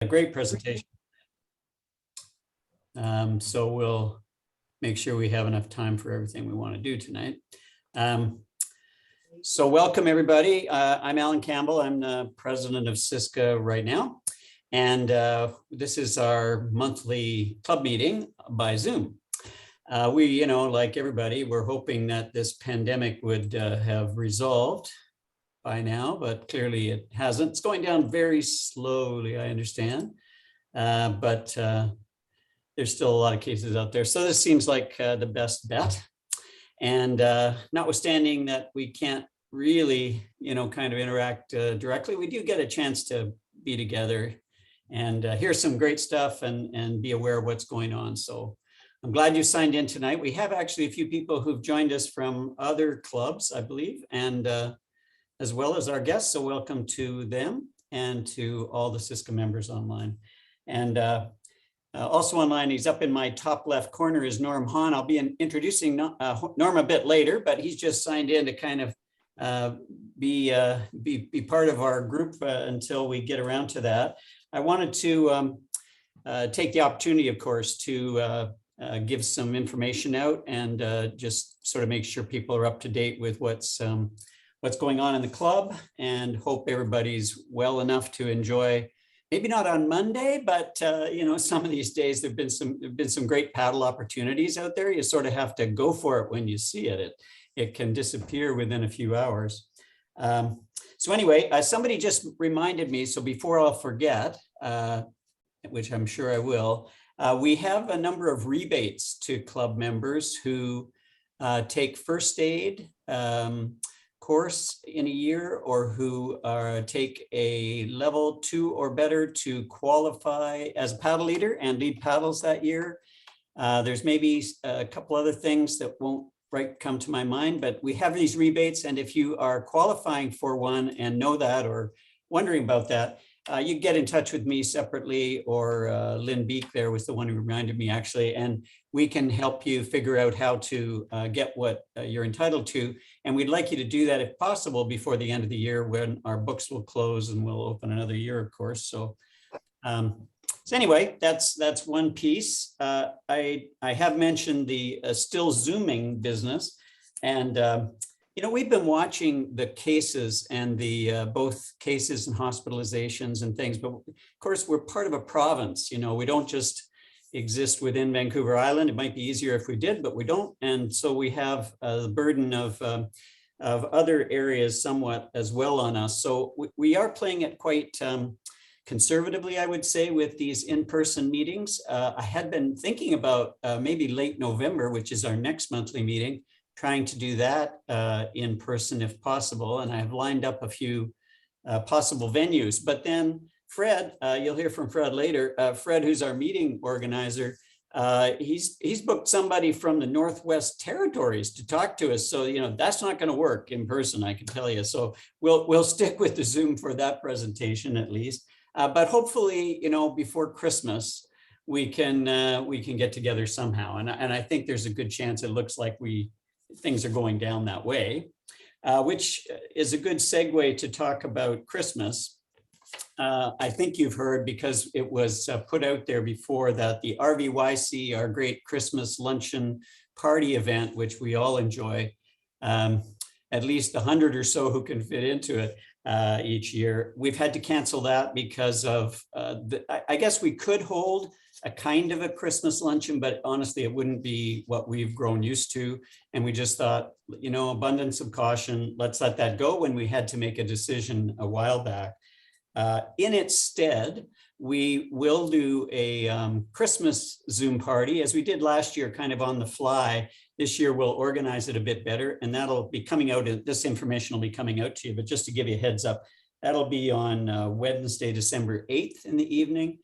A great presentation. So we'll make sure we have enough time for everything we want to do tonight. So welcome everybody. I'm Alan Campbell. I'm the president of Siska right now. And this is our monthly club meeting by Zoom. We, like everybody, we're hoping that this pandemic would have resolved by now, but clearly it hasn't. It's going down very slowly, I understand, but there's still a lot of cases out there. So this seems like the best bet. And notwithstanding that we can't really, kind of interact directly, we do get a chance to be together and hear some great stuff and be aware of what's going on. So I'm glad you signed in tonight. We have actually a few people who've joined us from other clubs, I believe, and as well as our guests. So welcome to them and to all the Siska members online. And also online, he's up in my top left corner is Norm Hann. I'll be introducing Norm a bit later, but he's just signed in to kind of be part of our group until we get around to that. I wanted to take the opportunity, of course, to give some information out and just sort of make sure people are up to date with what's going on in the club, and hope everybody's well enough to enjoy. Maybe not on Monday, but some of these days there've been some great paddle opportunities out there. You sort of have to go for it when you see it. It can disappear within a few hours. So anyway, somebody just reminded me, so before I'll forget, which I'm sure I will, we have a number of rebates to club members who take first aid course in a year, or who take a level 2 or better to qualify as a paddle leader and lead paddles that year. There's maybe a couple other things that won't come to my mind, but we have these rebates, and if you are qualifying for one and know that or wondering about that, you get in touch with me separately, or Lynn Beek there was the one who reminded me actually, and we can help you figure out how to get what you're entitled to. And we'd like you to do that if possible before the end of the year, when our books will close and we'll open another year, of course. So anyway, that's one piece. I have mentioned the still Zooming business, and we've been watching the cases and the both cases and hospitalizations and things, but of course we're part of a province. We don't just exist within Vancouver Island. It might be easier if we did, but we don't. And so we have the burden of other areas somewhat as well on us. So we are playing it quite conservatively, I would say, with these in-person meetings. I had been thinking about maybe late November, which is our next monthly meeting, trying to do that in person if possible. And I have lined up a few possible venues. But then Fred, you'll hear from Fred later. Fred, who's our meeting organizer, he's booked somebody from the Northwest Territories to talk to us. So, that's not going to work in person, I can tell you. So we'll stick with the Zoom for that presentation at least. But hopefully, before Christmas, we can get together somehow. And I think there's a good chance it looks like things are going down that way, which is a good segue to talk about Christmas. I think you've heard, because it was put out there before, that the RVYC, our great Christmas luncheon party event, which we all enjoy, at least 100 or so who can fit into it each year. We've had to cancel that because of, I guess we could hold a kind of a Christmas luncheon, but honestly, it wouldn't be what we've grown used to. And we just thought, abundance of caution, let's let that go, when we had to make a decision a while back. In its stead, we will do a Christmas Zoom party, as we did last year, kind of on the fly. This year, we'll organize it a bit better, and that'll be coming out. This information will be coming out to you, but just to give you a heads up, that'll be on Wednesday, December 8th in the evening.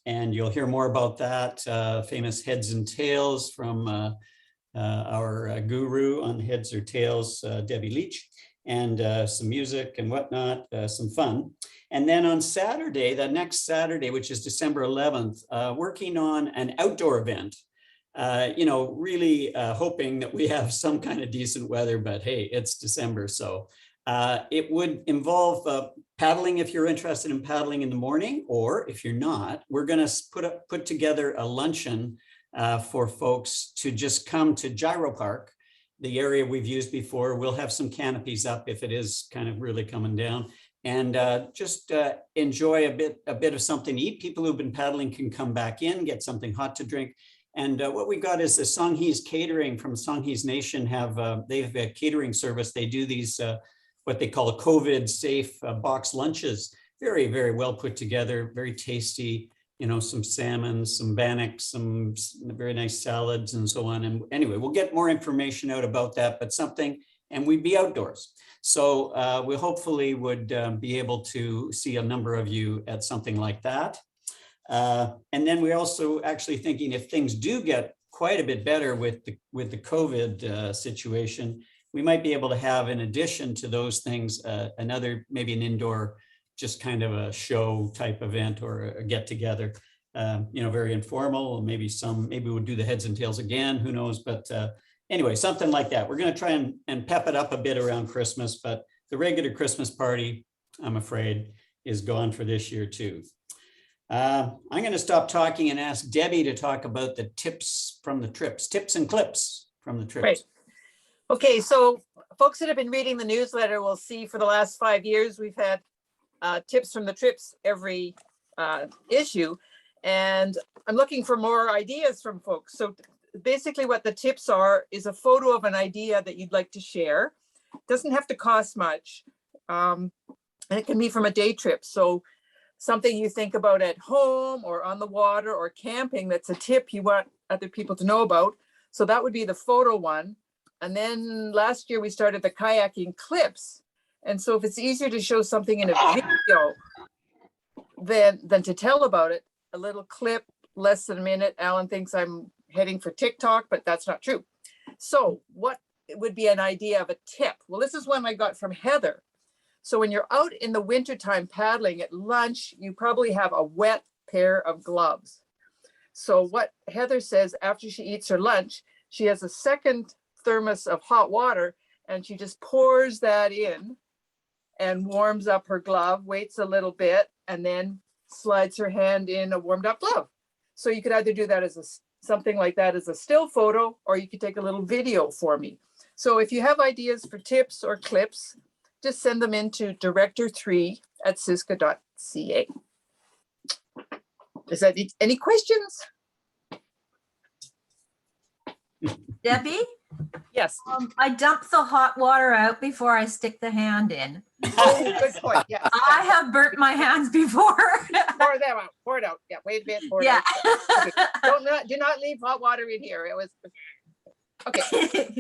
And you'll hear more about that, famous heads and tails from our guru on heads or tails, Debbie Leach, and some music and whatnot, some fun. And then on Saturday, the next Saturday, which is December 11th, working on an outdoor event, really hoping that we have some kind of decent weather, but hey, it's December. So it would involve paddling if you're interested in paddling in the morning, or if you're not, we're going to put together a luncheon for folks to just come to Gyro Park, the area we've used before. We'll have some canopies up if it is kind of really coming down, and just enjoy a bit of something to eat. People who've been paddling can come back in, get something hot to drink. And what we got is the Songhees Catering from Songhees Nation they have a catering service. They do these what they call COVID safe box lunches. Very, very well put together, very tasty. You know, some salmon, some bannock, some very nice salads and so on. And anyway, we'll get more information out about that, but something, and we'd be outdoors. So we hopefully would be able to see a number of you at something like that. And then we're also actually thinking, if things do get quite a bit better with the COVID situation, we might be able to have, in addition to those things, another, maybe an indoor, just kind of a show type event or a get together, you know, very informal. Maybe we'll do the heads and tails again, who knows? But anyway, something like that. We're going to try and pep it up a bit around Christmas, but the regular Christmas party, I'm afraid, is gone for this year too. I'm going to stop talking and ask Debbie to talk about the tips from the trips, tips and clips from the trips. Right. Okay, so folks that have been reading the newsletter will see for the last 5 years, we've had tips from the trips every issue. And I'm looking for more ideas from folks. So basically what the tips are is a photo of an idea that you'd like to share. Doesn't have to cost much. And it can be from a day trip. So something you think about at home or on the water or camping, that's a tip you want other people to know about. So that would be the photo one. And then last year we started the kayaking clips. And so if it's easier to show something in a video than to tell about it, a little clip, less than a minute. Alan thinks I'm heading for TikTok, but that's not true. So what would be an idea of a tip? Well, this is one I got from Heather. So when you're out in the wintertime paddling at lunch, you probably have a wet pair of gloves. So what Heather says, after she eats her lunch, she has a second thermos of hot water and she just pours that in and warms up her glove, waits a little bit, and then slides her hand in a warmed up glove. So you could either do that as something like that as a still photo, or you could take a little video for me. So if you have ideas for tips or clips, just send them into director3@siska.ca. Is that any questions? Debbie? Yes. I dump the hot water out before I stick the hand in. Oh, good point. Yeah. I have burnt my hands before. Pour them out. Pour it out. Yeah. Wait a bit. Pour it Yeah. out. Okay. Do not leave hot water in here. It was okay.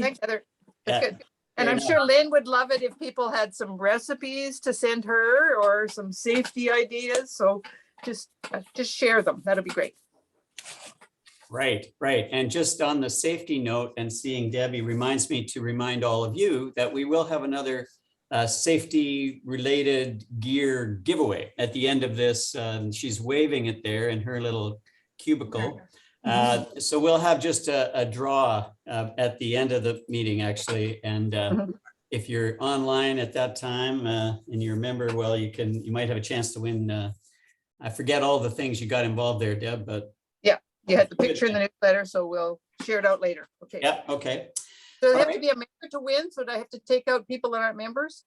Thanks, Heather. That's good. And I'm sure Lynn would love it if people had some recipes to send her or some safety ideas. So just share them. That'll be great. Right. And just on the safety note, and seeing Debbie reminds me to remind all of you that we will have another safety related gear giveaway at the end of this. She's waving it there in her little cubicle. So we'll have just a draw at the end of the meeting, actually. And if you're online at that time and you remember, well, you might have a chance to win. I forget all the things you got involved there, Deb, but you had the picture in the newsletter, so we'll share it out later. Okay. Yeah. Okay. So they have to be a member to win. So do I have to take out people that aren't members?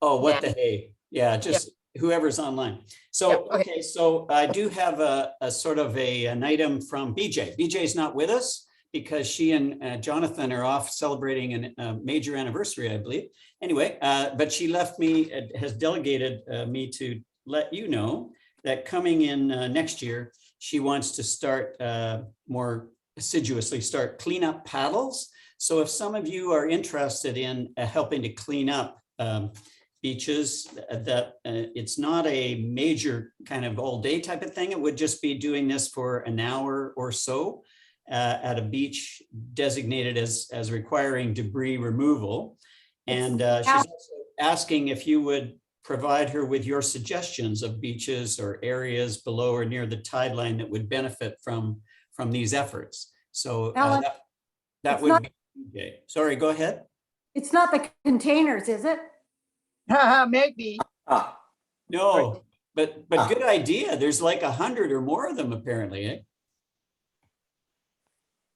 Oh, what the hey? Yeah, just whoever's online. So, okay. So I do have a sort of an item from BJ. BJ is not with us because she and Jonathan are off celebrating a major anniversary, I believe. Anyway, but she has delegated me to let you know that coming in next year, she wants to start more assiduously start cleanup paddles. So if some of you are interested in helping to clean up beaches, that it's not a major kind of all day type of thing. It would just be doing this for an hour or so at a beach designated as requiring debris removal. And she's also asking if you would provide her with your suggestions of beaches or areas below or near the tide line that would benefit from these efforts. So that would be okay. Sorry, go ahead. It's not the containers, is it? Maybe. No, but good idea. There's like 100 or more of them apparently, eh?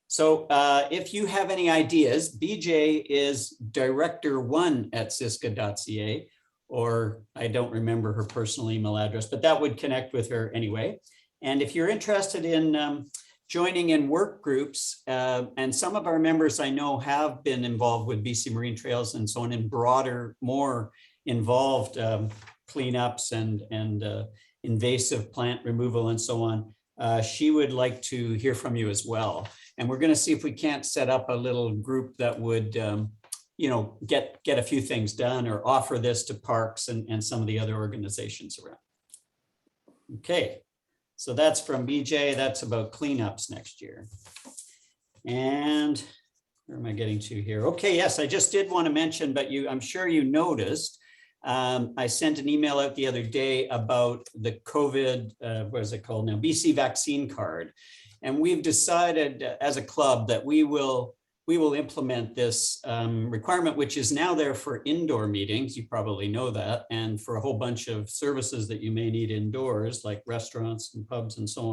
So if you have any ideas, BJ is director 1 at siska.ca, or I don't remember her personal email address, but that would connect with her anyway. And if you're interested in joining in work groups, and some of our members I know have been involved with BC Marine Trails and so on in broader, more involved cleanups and invasive plant removal and so on, she would like to hear from you as well. And we're going to see if we can't set up a little group that would, you know, get a few things done or offer this to parks and some of the other organizations around. Okay, so that's from BJ. That's about cleanups next year. And where am I getting to here? Okay, yes, I just did want to mention, but I'm sure you noticed, I sent an email out the other day about the COVID, what is it called now? BC vaccine card. And we've decided as a club that we will implement this requirement, which is now there for indoor meetings. You probably know that. And for a whole bunch of services that you may need indoors, like restaurants and pubs and so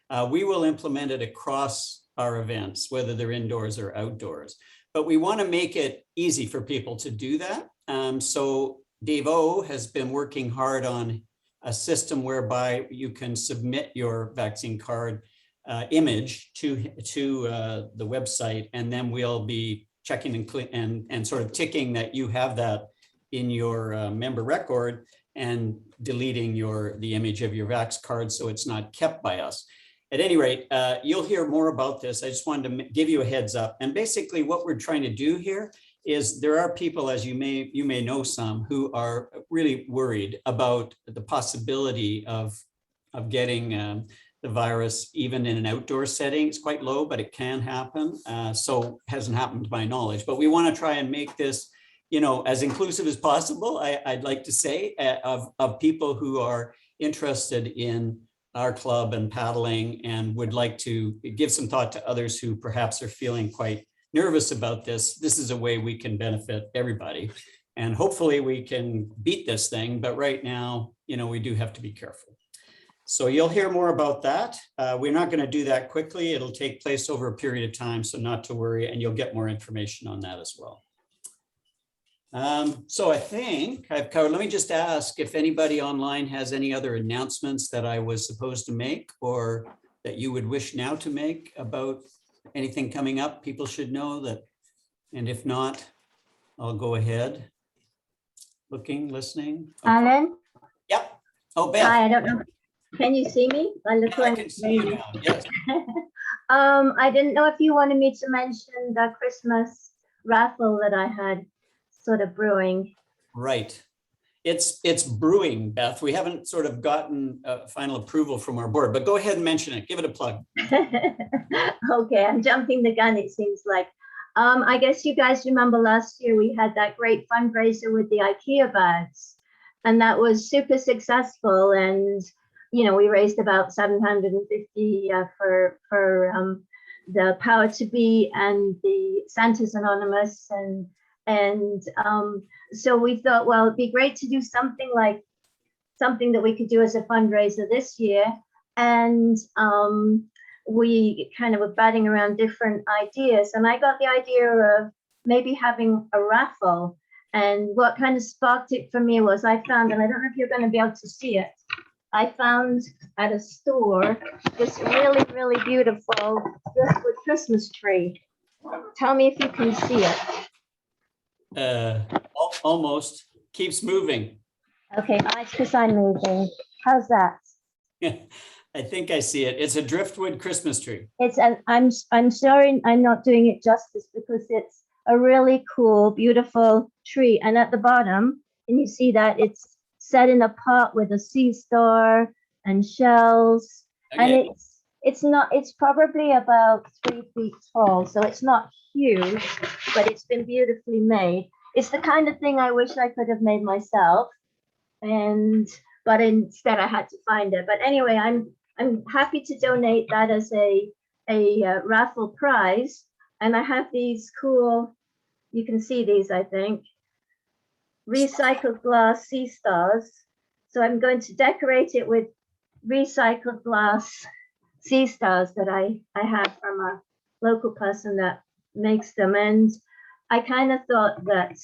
on, we will implement it across our events, whether they're indoors or outdoors. But we want to make it easy for people to do that. So Dave O has been working hard on a system whereby you can submit your vaccine card image to the website, and then we'll be checking and sort of ticking that you have that in your member record and deleting the image of your Vax card so it's not kept by us. At any rate, you'll hear more about this. I just wanted to give you a heads up. And basically what we're trying to do here is there are people, as you may know some, who are really worried about the possibility of getting the virus, even in an outdoor setting. It's quite low, but it can happen. So hasn't happened to my knowledge, but we want to try and make this, you know, as inclusive as possible. I'd like to say of people who are interested in our club and paddling and would like to give some thought to others who perhaps are feeling quite nervous about this. This is a way we can benefit everybody. And hopefully we can beat this thing. But right now, you know, we do have to be careful. So you'll hear more about that. We're not going to do that quickly. It'll take place over a period of time, so not to worry, and you'll get more information on that as well. So I think I've covered. Let me just ask if anybody online has any other announcements that I was supposed to make or that you would wish now to make about anything coming up people should know that, and if not, I'll go ahead. Looking, listening. Okay. Alan? Yep. Oh, Beth. Hi, I don't know. Can you see me? I can see you now. Yes. I didn't know if you wanted me to mention the Christmas raffle that I had sort of brewing. Right. It's brewing, Beth. We haven't sort of gotten final approval from our board, but go ahead and mention it. Give it a plug. Okay, I'm jumping the gun, it seems like. I guess you guys remember last year we had that great fundraiser with the IKEA bags, and that was super successful. And you know, we raised about 750 for the Power to Be and the Santa's Anonymous, and so we thought, well, it'd be great to do something that we could do as a fundraiser this year. And we kind of were batting around different ideas, and I got the idea of maybe having a raffle. And what kind of sparked it for me was I found, and I don't know if you're going to be able to see it, I found at a store this really, really beautiful Driftwood Christmas tree. Tell me if you can see it. Almost. Keeps moving. Okay, it's because I'm moving. How's that? I think I see it. It's a Driftwood Christmas tree. I'm sorry I'm not doing it justice because it's a really cool, beautiful tree. And at the bottom, and you see that it's set in a pot with a sea star and shells. Okay. And it's probably about 3 feet tall, so it's not huge, but it's been beautifully made. It's the kind of thing I wish I could have made myself, but instead I had to find it. But anyway, I'm happy to donate that as a raffle prize. And I have these cool, you can see these, I think, recycled glass sea stars. So I'm going to decorate it with recycled glass sea stars that I have from a local person that makes them. And I kind of thought that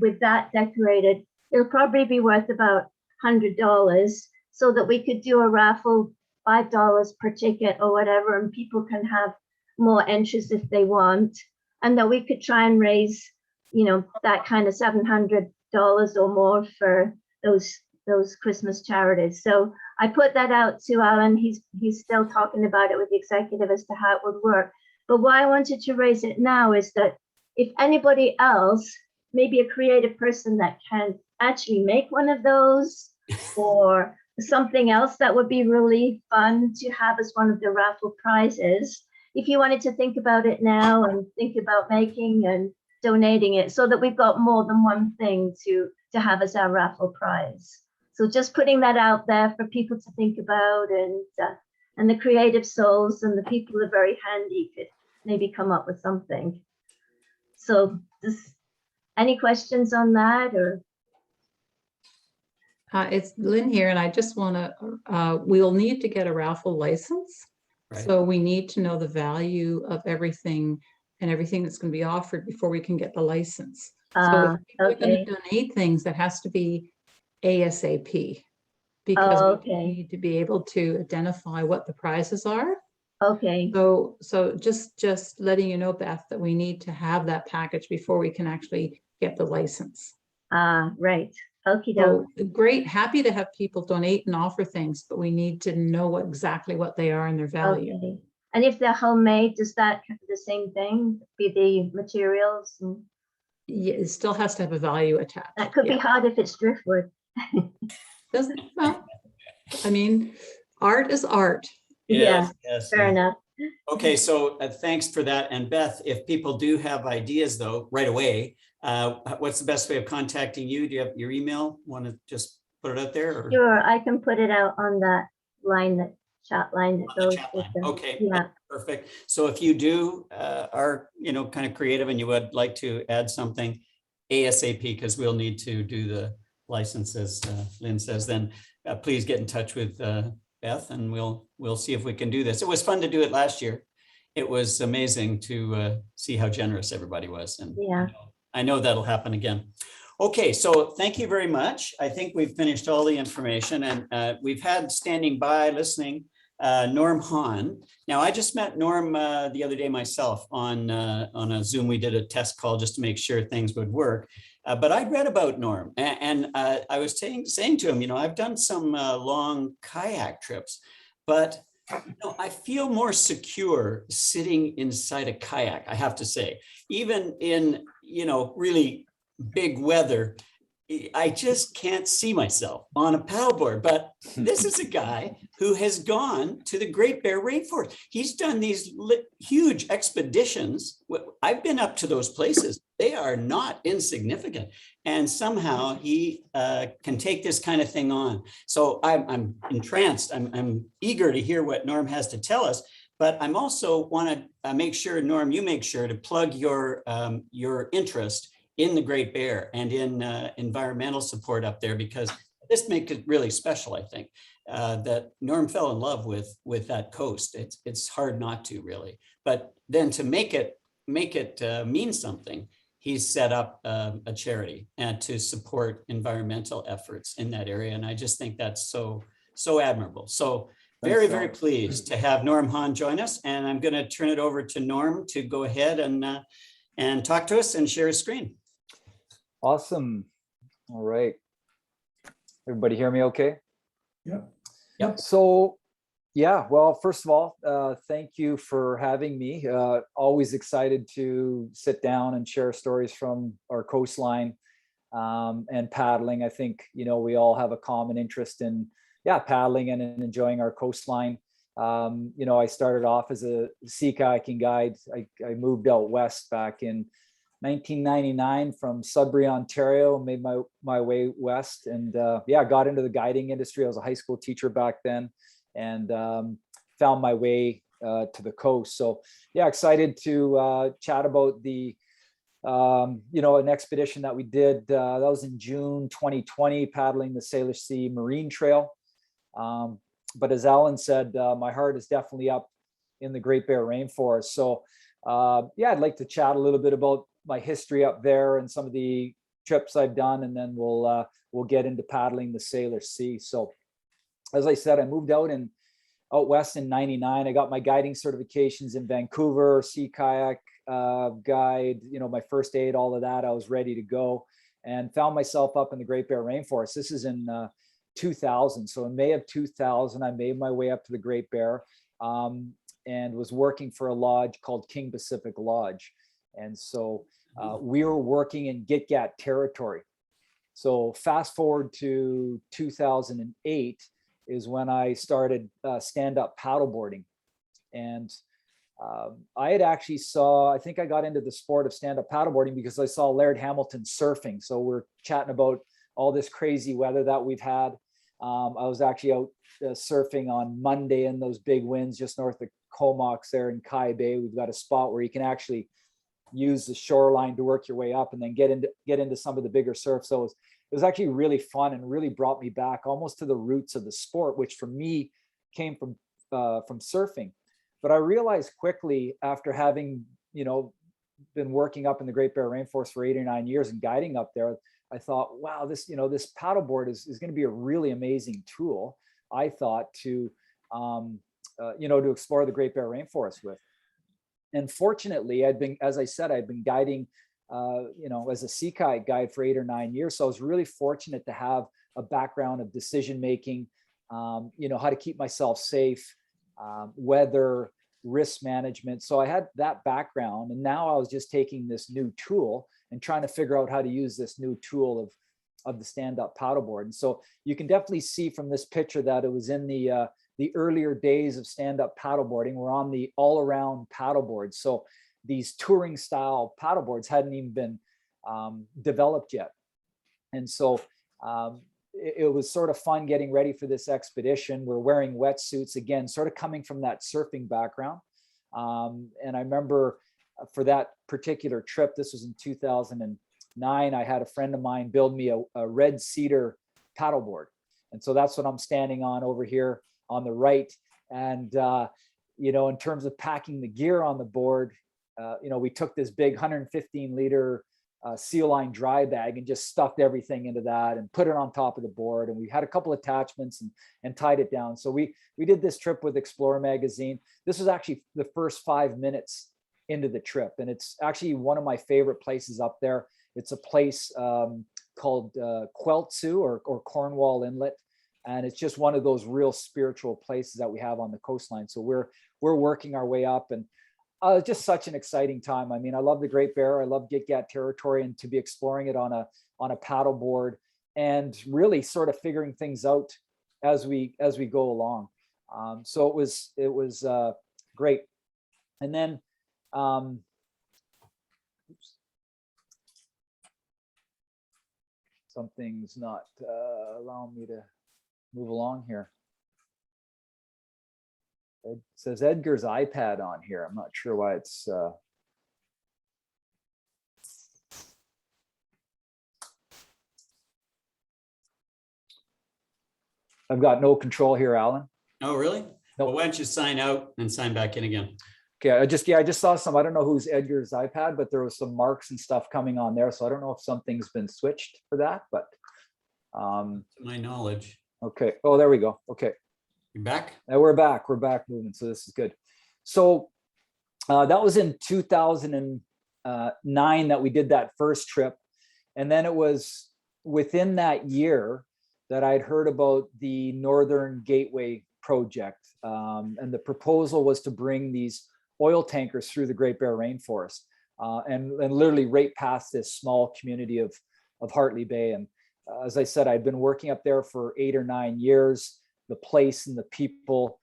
with that decorated, it'll probably be worth about $100, so that we could do a raffle, $5 per ticket or whatever, and people can have more entries if they want. And that we could try and raise, that kind of $700 or more for those Christmas charities. So I put that out to Alan. He's still talking about it with the executive as to how it would work. But why I wanted to raise it now is that if anybody else, maybe a creative person that can actually make one of those, or something else that would be really fun to have as one of the raffle prizes, if you wanted to think about it now and think about making and donating it, so that we've got more than one thing to have as our raffle prize. So just putting that out there for people to think about, and the creative souls and the people who are very handy could maybe come up with something. So any questions on that? Or It's Lynn here, and I just want to, we'll need to get a raffle license. Right. So we need to know the value of everything and everything that's going to be offered before we can get the license. So if people are going to donate things, that has to be ASAP, because we need to be able to identify what the prizes are. Okay. So just letting you know, Beth, that we need to have that package before we can actually get the license. Right. Okie So doke. great, happy to have people donate and offer things, but we need to know exactly what they are and their value. Okay. And if they're homemade, does that the same thing? Be the materials? And Yeah, it still has to have a value attached. that could be hard if it's driftwood. Doesn't, well, I mean, art is art. Yeah, Yes. fair enough. Okay, so thanks for that. And Beth, if people do have ideas though, right away, what's the best way of contacting you? Do you have your email? Want to just put it out there? Or? Sure, I can put it out on that line, chat line that On the goes chat with line. them. Okay, Yeah. perfect. So if you do are, kind of creative and you would like to add something ASAP, because we'll need to do the licenses, Lynn says, then please get in touch with Beth, and we'll see if we can do this. It was fun to do it last year. It was amazing to see how generous everybody was. And Yeah. I know that'll happen again. Okay, so thank you very much. I think we've finished all the information, and we've had standing by listening Norm Hann. Now, I just met Norm the other day myself on a Zoom. We did a test call just to make sure things would work. But I'd read about Norm, and I was saying to him, I've done some long kayak trips, but I feel more secure sitting inside a kayak, I have to say. Even in, really big weather, I just can't see myself on a paddleboard. But this is a guy who has gone to the Great Bear Rainforest. He's done these huge expeditions. I've been up to those places. They are not insignificant. And somehow he can take this kind of thing on. So I'm entranced. I'm eager to hear what Norm has to tell us. But I'm also want to make sure, Norm, you make sure to plug your interest in the Great Bear and in environmental support up there, because this makes it really special, I think, that Norm fell in love with that coast. It's hard not to, really. But then to make it mean something, he's set up a charity and to support environmental efforts in that area. And I just think that's so admirable. So very, very pleased to have Norm Hann join us. And I'm going to turn it over to Norm to go ahead and talk to us and share his screen. Awesome. All right. Everybody hear me okay? Yep. So, yeah, well, first of all, thank you for having me. Always excited to sit down and share stories from our coastline and paddling. I think, we all have a common interest in, paddling and in enjoying our coastline. I started off as a sea kayaking guide. I moved out west back in 1999 from Sudbury, Ontario, made my way west, and got into the guiding industry. I was a high school teacher back then, and found my way to the coast. So excited to chat about the an expedition that we did, that was in June 2020, paddling the Salish Sea Marine Trail. But as Alan said, my heart is definitely up in the Great Bear Rainforest. So yeah, I'd like to chat a little bit about my history up there and some of the trips I've done, and then we'll get into paddling the Salish Sea. So as I said, I moved out west in '99. I got my guiding certifications in Vancouver, sea kayak guide, my first aid, all of that. I was ready to go and found myself up in the Great Bear Rainforest. This is in 2000. So in May of 2000, I made my way up to the Great Bear and was working for a lodge called King Pacific Lodge. And so we were working in Gitgat territory. So fast forward to 2008 is when I started stand-up paddleboarding. And I had actually I think I got into the sport of stand-up paddleboarding because I saw Laird Hamilton surfing. So we're chatting about all this crazy weather that we've had. I was actually out surfing on Monday in those big winds just north of Comox there in Kai Bay. We've got a spot where you can actually use the shoreline to work your way up and then get into some of the bigger surf. So it was actually really fun and really brought me back almost to the roots of the sport, which for me came from surfing. But I realized quickly after having, been working up in the Great Bear Rainforest for 8 or 9 years and guiding up there, I thought, wow, this paddleboard is going to be a really amazing tool, I thought, to explore the Great Bear Rainforest with. And fortunately, I'd been guiding, as a sea kayak guide for 8 or 9 years. So I was really fortunate to have a background of decision making, how to keep myself safe, weather, risk management. So I had that background, and now I was just taking this new tool and trying to figure out how to use this new tool of the stand-up paddleboard. And so you can definitely see from this picture that it was in the earlier days of stand-up paddleboarding. We're on the all-around paddleboard. So these touring style paddleboards hadn't even been developed yet. And so it was sort of fun getting ready for this expedition. We're wearing wetsuits, again, sort of coming from that surfing background. And I remember for that particular trip, this was in 2009, I had a friend of mine build me a red cedar paddleboard. And so that's what I'm standing on over here on the right. And, in terms of packing the gear on the board, we took this big 115 liter seal line dry bag and just stuffed everything into that and put it on top of the board. And we had a couple attachments and tied it down. So we did this trip with Explorer magazine. This was actually the first 5 minutes into the trip. And it's actually one of my favorite places up there. It's a place called Queltsu or Cornwall Inlet. And it's just one of those real spiritual places that we have on the coastline. So we're working our way up, and just such an exciting time. I mean, I love the Great Bear. I love Gitgat territory, and to be exploring it on a paddle board and really sort of figuring things out as we go along. So it was great. And then something's not allowing me to move along here. It says Edgar's iPad on here. I'm not sure why it's I've got no control here, Alan. Oh, really? No. Well, why don't you sign out and sign back in again? Okay, I just saw some, I don't know who's Edgar's iPad, but there was some marks and stuff coming on there. So I don't know if something's been switched for that, but To my knowledge. okay. Oh, there we go. Okay. You back? Now we're back moving. So this is good. So that was in 2009 that we did that first trip. And then it was within that year that I'd heard about the Northern Gateway project. And the proposal was to bring these oil tankers through the Great Bear Rainforest and literally right past this small community of Hartley Bay. And as I said, I'd been working up there for 8 or 9 years. The place and the people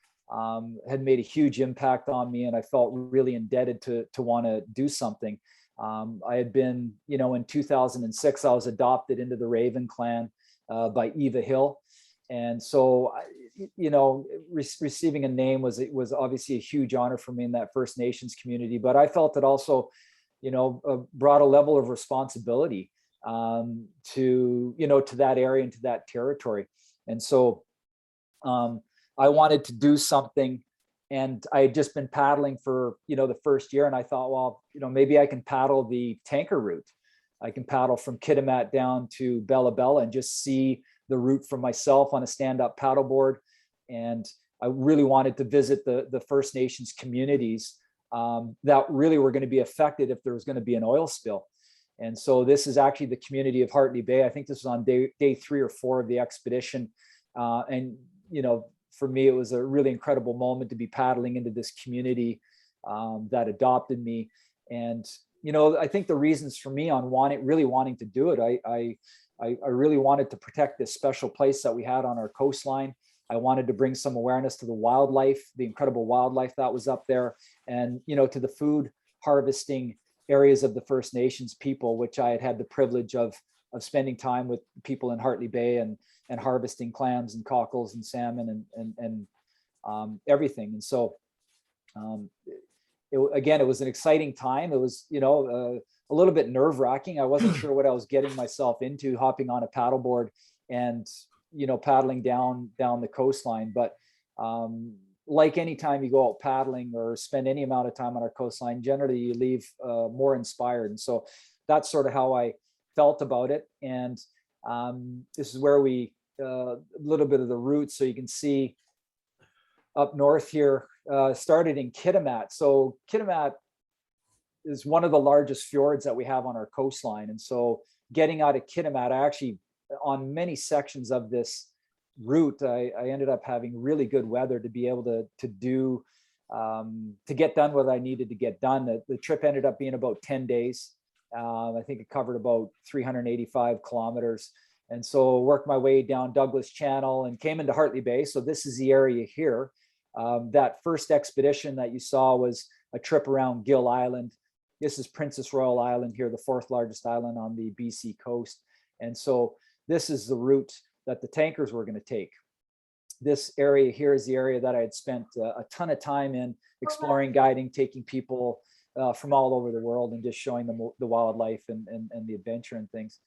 had made a huge impact on me, and I felt really indebted to want to do something. I had been, in 2006, I was adopted into the Raven clan by Eva Hill. And so, receiving a name was obviously a huge honor for me in that First Nations community. But I felt that also, brought a level of responsibility to that area and to that territory. And so I wanted to do something, and I had just been paddling for the first year, and I thought, well, maybe I can paddle the tanker route. I can paddle from Kitimat down to Bella Bella and just see the route for myself on a stand-up paddleboard. And I really wanted to visit the First Nations communities that really were going to be affected if there was going to be an oil spill. And so this is actually the community of Hartley Bay. I think this was on day 3 or 4 of the expedition. And for me, it was a really incredible moment to be paddling into this community that adopted me. And I think the reasons for me on really wanting to do it, I really wanted to protect this special place that we had on our coastline. I wanted to bring some awareness to the wildlife, the incredible wildlife that was up there, and to the food harvesting areas of the First Nations people, which I had the privilege of spending time with people in Hartley Bay and harvesting clams and cockles and salmon and everything. And so it was an exciting time. It was a little bit nerve-wracking. I wasn't sure what I was getting myself into, hopping on a paddleboard and paddling down the coastline. But like any time you go out paddling or spend any amount of time on our coastline, generally you leave more inspired. And so that's sort of how I felt about it. And this is where we a little bit of the route, so you can see up north here, started in Kitimat. So Kitimat is one of the largest fjords that we have on our coastline. And so getting out of Kitimat, I actually, on many sections of this route, I ended up having really good weather to be able to do, to get done what I needed to get done. The trip ended up being about 10 days. I think it covered about 385 kilometers. And so worked my way down Douglas Channel and came into Hartley Bay. So this is the area here. That first expedition that you saw was a trip around Gill Island. This is Princess Royal Island here, the 4th largest island on the BC coast. And so this is the route that the tankers were going to take. This area here is the area that I had spent a ton of time in, exploring, guiding, taking people from all over the world and just showing them the wildlife and the adventure and things.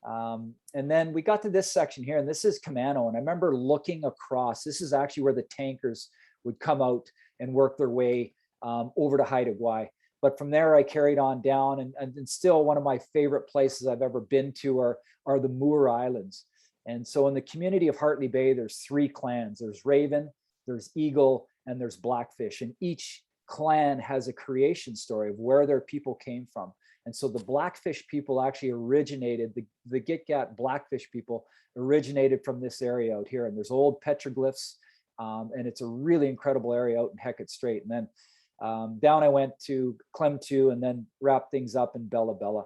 And then we got to this section here, and this is Camano. And I remember looking across, this is actually where the tankers would come out and work their way over to Haida Gwaii. But from there, I carried on down, and still one of my favorite places I've ever been to are the Moore Islands. And so in the community of Hartley Bay, there's 3 clans. There's Raven, there's Eagle, and there's Blackfish. And each clan has a creation story of where their people came from. And so the Blackfish people actually originated, the Gitgat Blackfish people originated from this area out here. And there's old petroglyphs, and it's a really incredible area out in Hecate Strait. And then down I went to Klemtu and then wrapped things up in Bella Bella.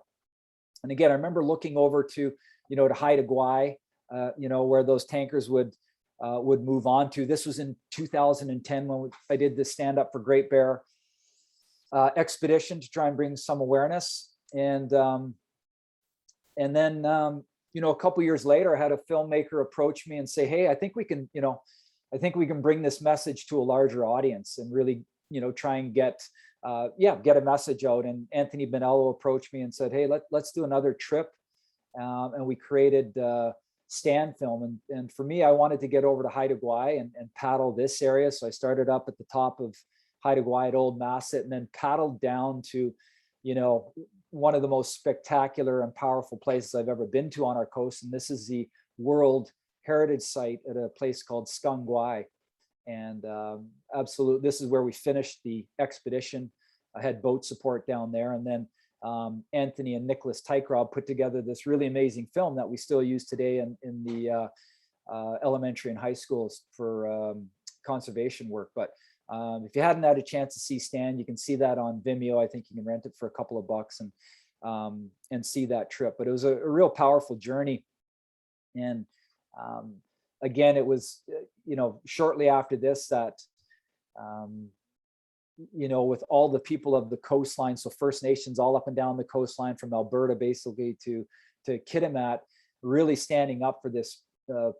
And again, I remember looking over to Haida Gwaii, where those tankers would move on to. This was in 2010 when I did the Stand Up for Great Bear expedition to try and bring some awareness. And then a couple years later, I had a filmmaker approach me and say, hey, I think we can bring this message to a larger audience and really try and get a message out. And Anthony Bonello approached me and said, hey, let's do another trip. And we created Stand Film. And for me, I wanted to get over to Haida Gwaii and paddle this area. So I started up at the top of Haida Gwaii at Old Masset and then paddled down to, one of the most spectacular and powerful places I've ever been to on our coast. And this is the World Heritage Site at a place called Skungwaii. And absolutely, this is where we finished the expedition. I had boat support down there. And then Anthony and Nicholas Tykrop put together this really amazing film that we still use today in the elementary and high schools for conservation work. But if you hadn't had a chance to see Stand, you can see that on Vimeo. I think you can rent it for a couple of bucks and see that trip. But it was a real powerful journey. And again, it was, shortly after this that, with all the people of the coastline, so First Nations all up and down the coastline from Alberta basically to Kitimat, really standing up for this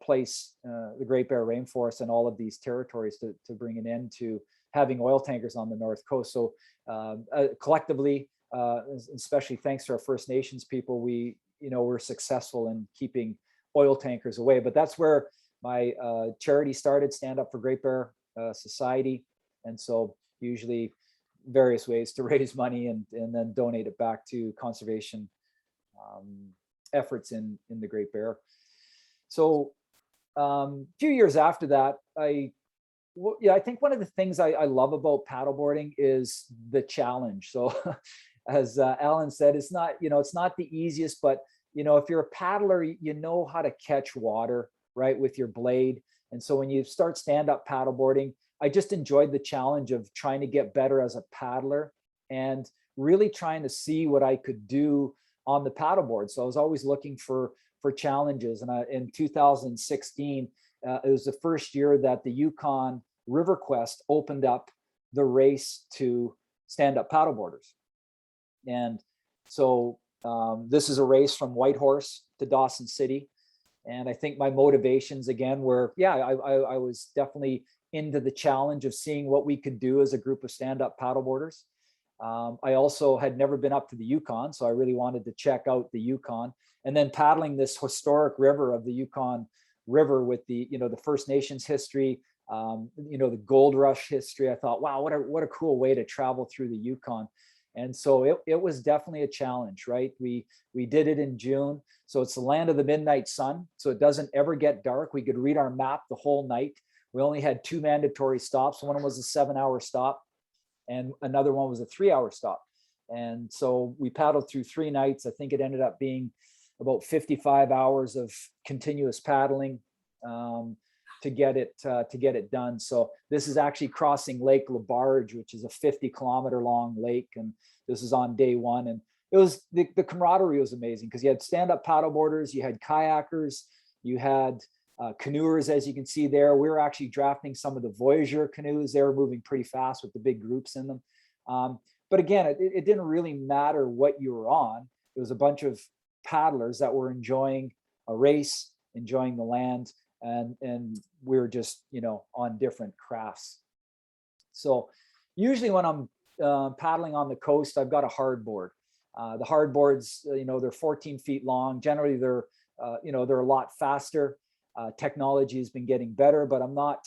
place, the Great Bear Rainforest and all of these territories to bring an end to having oil tankers on the North Coast. So collectively, especially thanks to our First Nations people, we're successful in keeping oil tankers away. But that's where my charity started, Stand Up for Great Bear Society. And so usually various ways to raise money and then donate it back to conservation efforts in the Great Bear. So a few years after that, I think one of the things I love about paddleboarding is the challenge. So as Alan said, it's not the easiest, but if you're a paddler, you know how to catch water, right, with your blade. And so when you start stand-up paddleboarding, I just enjoyed the challenge of trying to get better as a paddler and really trying to see what I could do on the paddleboard. So I was always looking for challenges. And in 2016, it was the first year that the Yukon River Quest opened up the race to stand-up paddleboarders. And so this is a race from Whitehorse to Dawson City. And I think my motivations again were, I was definitely into the challenge of seeing what we could do as a group of stand-up paddleboarders. I also had never been up to the Yukon, so I really wanted to check out the Yukon. And then paddling this historic river of the Yukon River with the First Nations history, the gold rush history. I thought, wow, what a cool way to travel through the Yukon. And so it was definitely a challenge, right? We did it in June. So it's the land of the midnight sun. So it doesn't ever get dark. We could read our map the whole night. We only had 2 mandatory stops. One was a 7-hour stop and another one was a 3-hour stop. And so we paddled through 3 nights. I think it ended up being about 55 hours of continuous paddling to get it done. So this is actually crossing Lake LaBarge, which is a 50-kilometer long lake. And this is on day 1. And it was the camaraderie was amazing because you had stand-up paddleboarders, you had kayakers, you had canoers, as you can see there. We were actually drafting some of the Voyager canoes. They were moving pretty fast with the big groups in them. But again, it didn't really matter what you were on. It was a bunch of paddlers that were enjoying a race, enjoying the land, and we were just on different crafts. So usually when I'm paddling on the coast, I've got a hardboard. The hardboards, they're 14 feet long. Generally, they're a lot faster. Technology has been getting better, but I'm not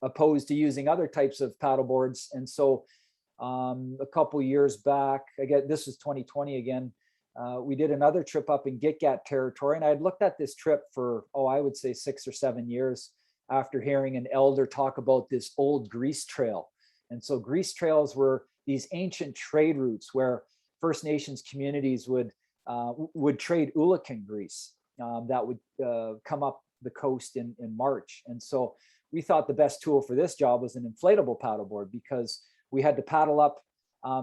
opposed to using other types of paddle boards. And so a couple years back, again, this was 2020 again, we did another trip up in Gitgat territory. And I had looked at this trip for, I would say 6 or 7 years after hearing an elder talk about this old grease trail. And so grease trails were these ancient trade routes where First Nations communities would trade Ulakan grease that would come up the coast in March. And so we thought the best tool for this job was an inflatable paddleboard because we had to paddle up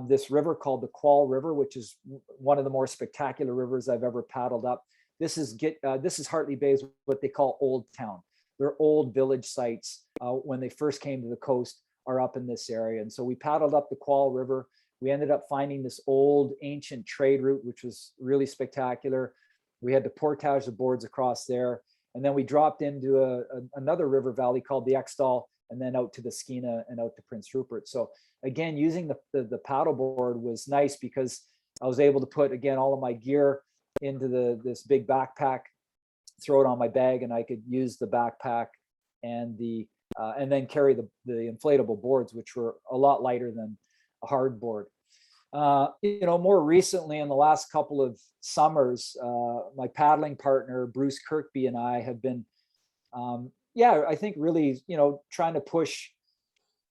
this river called the Qual River, which is one of the more spectacular rivers I've ever paddled up. This is Hartley Bay, is what they call Old Town. Their old village sites when they first came to the coast are up in this area. And so we paddled up the Qual River. We ended up finding this old ancient trade route, which was really spectacular. We had to portage the boards across there. And then we dropped into another river valley called the Extall, and then out to the Skeena and out to Prince Rupert. So again, using the paddleboard was nice because I was able to put, again, all of my gear into this big backpack, throw it on my bag, and I could use the backpack and then carry the inflatable boards, which were a lot lighter than a hard board. More recently in the last couple of summers, my paddling partner, Bruce Kirkby, and I have been, I think really, trying to push,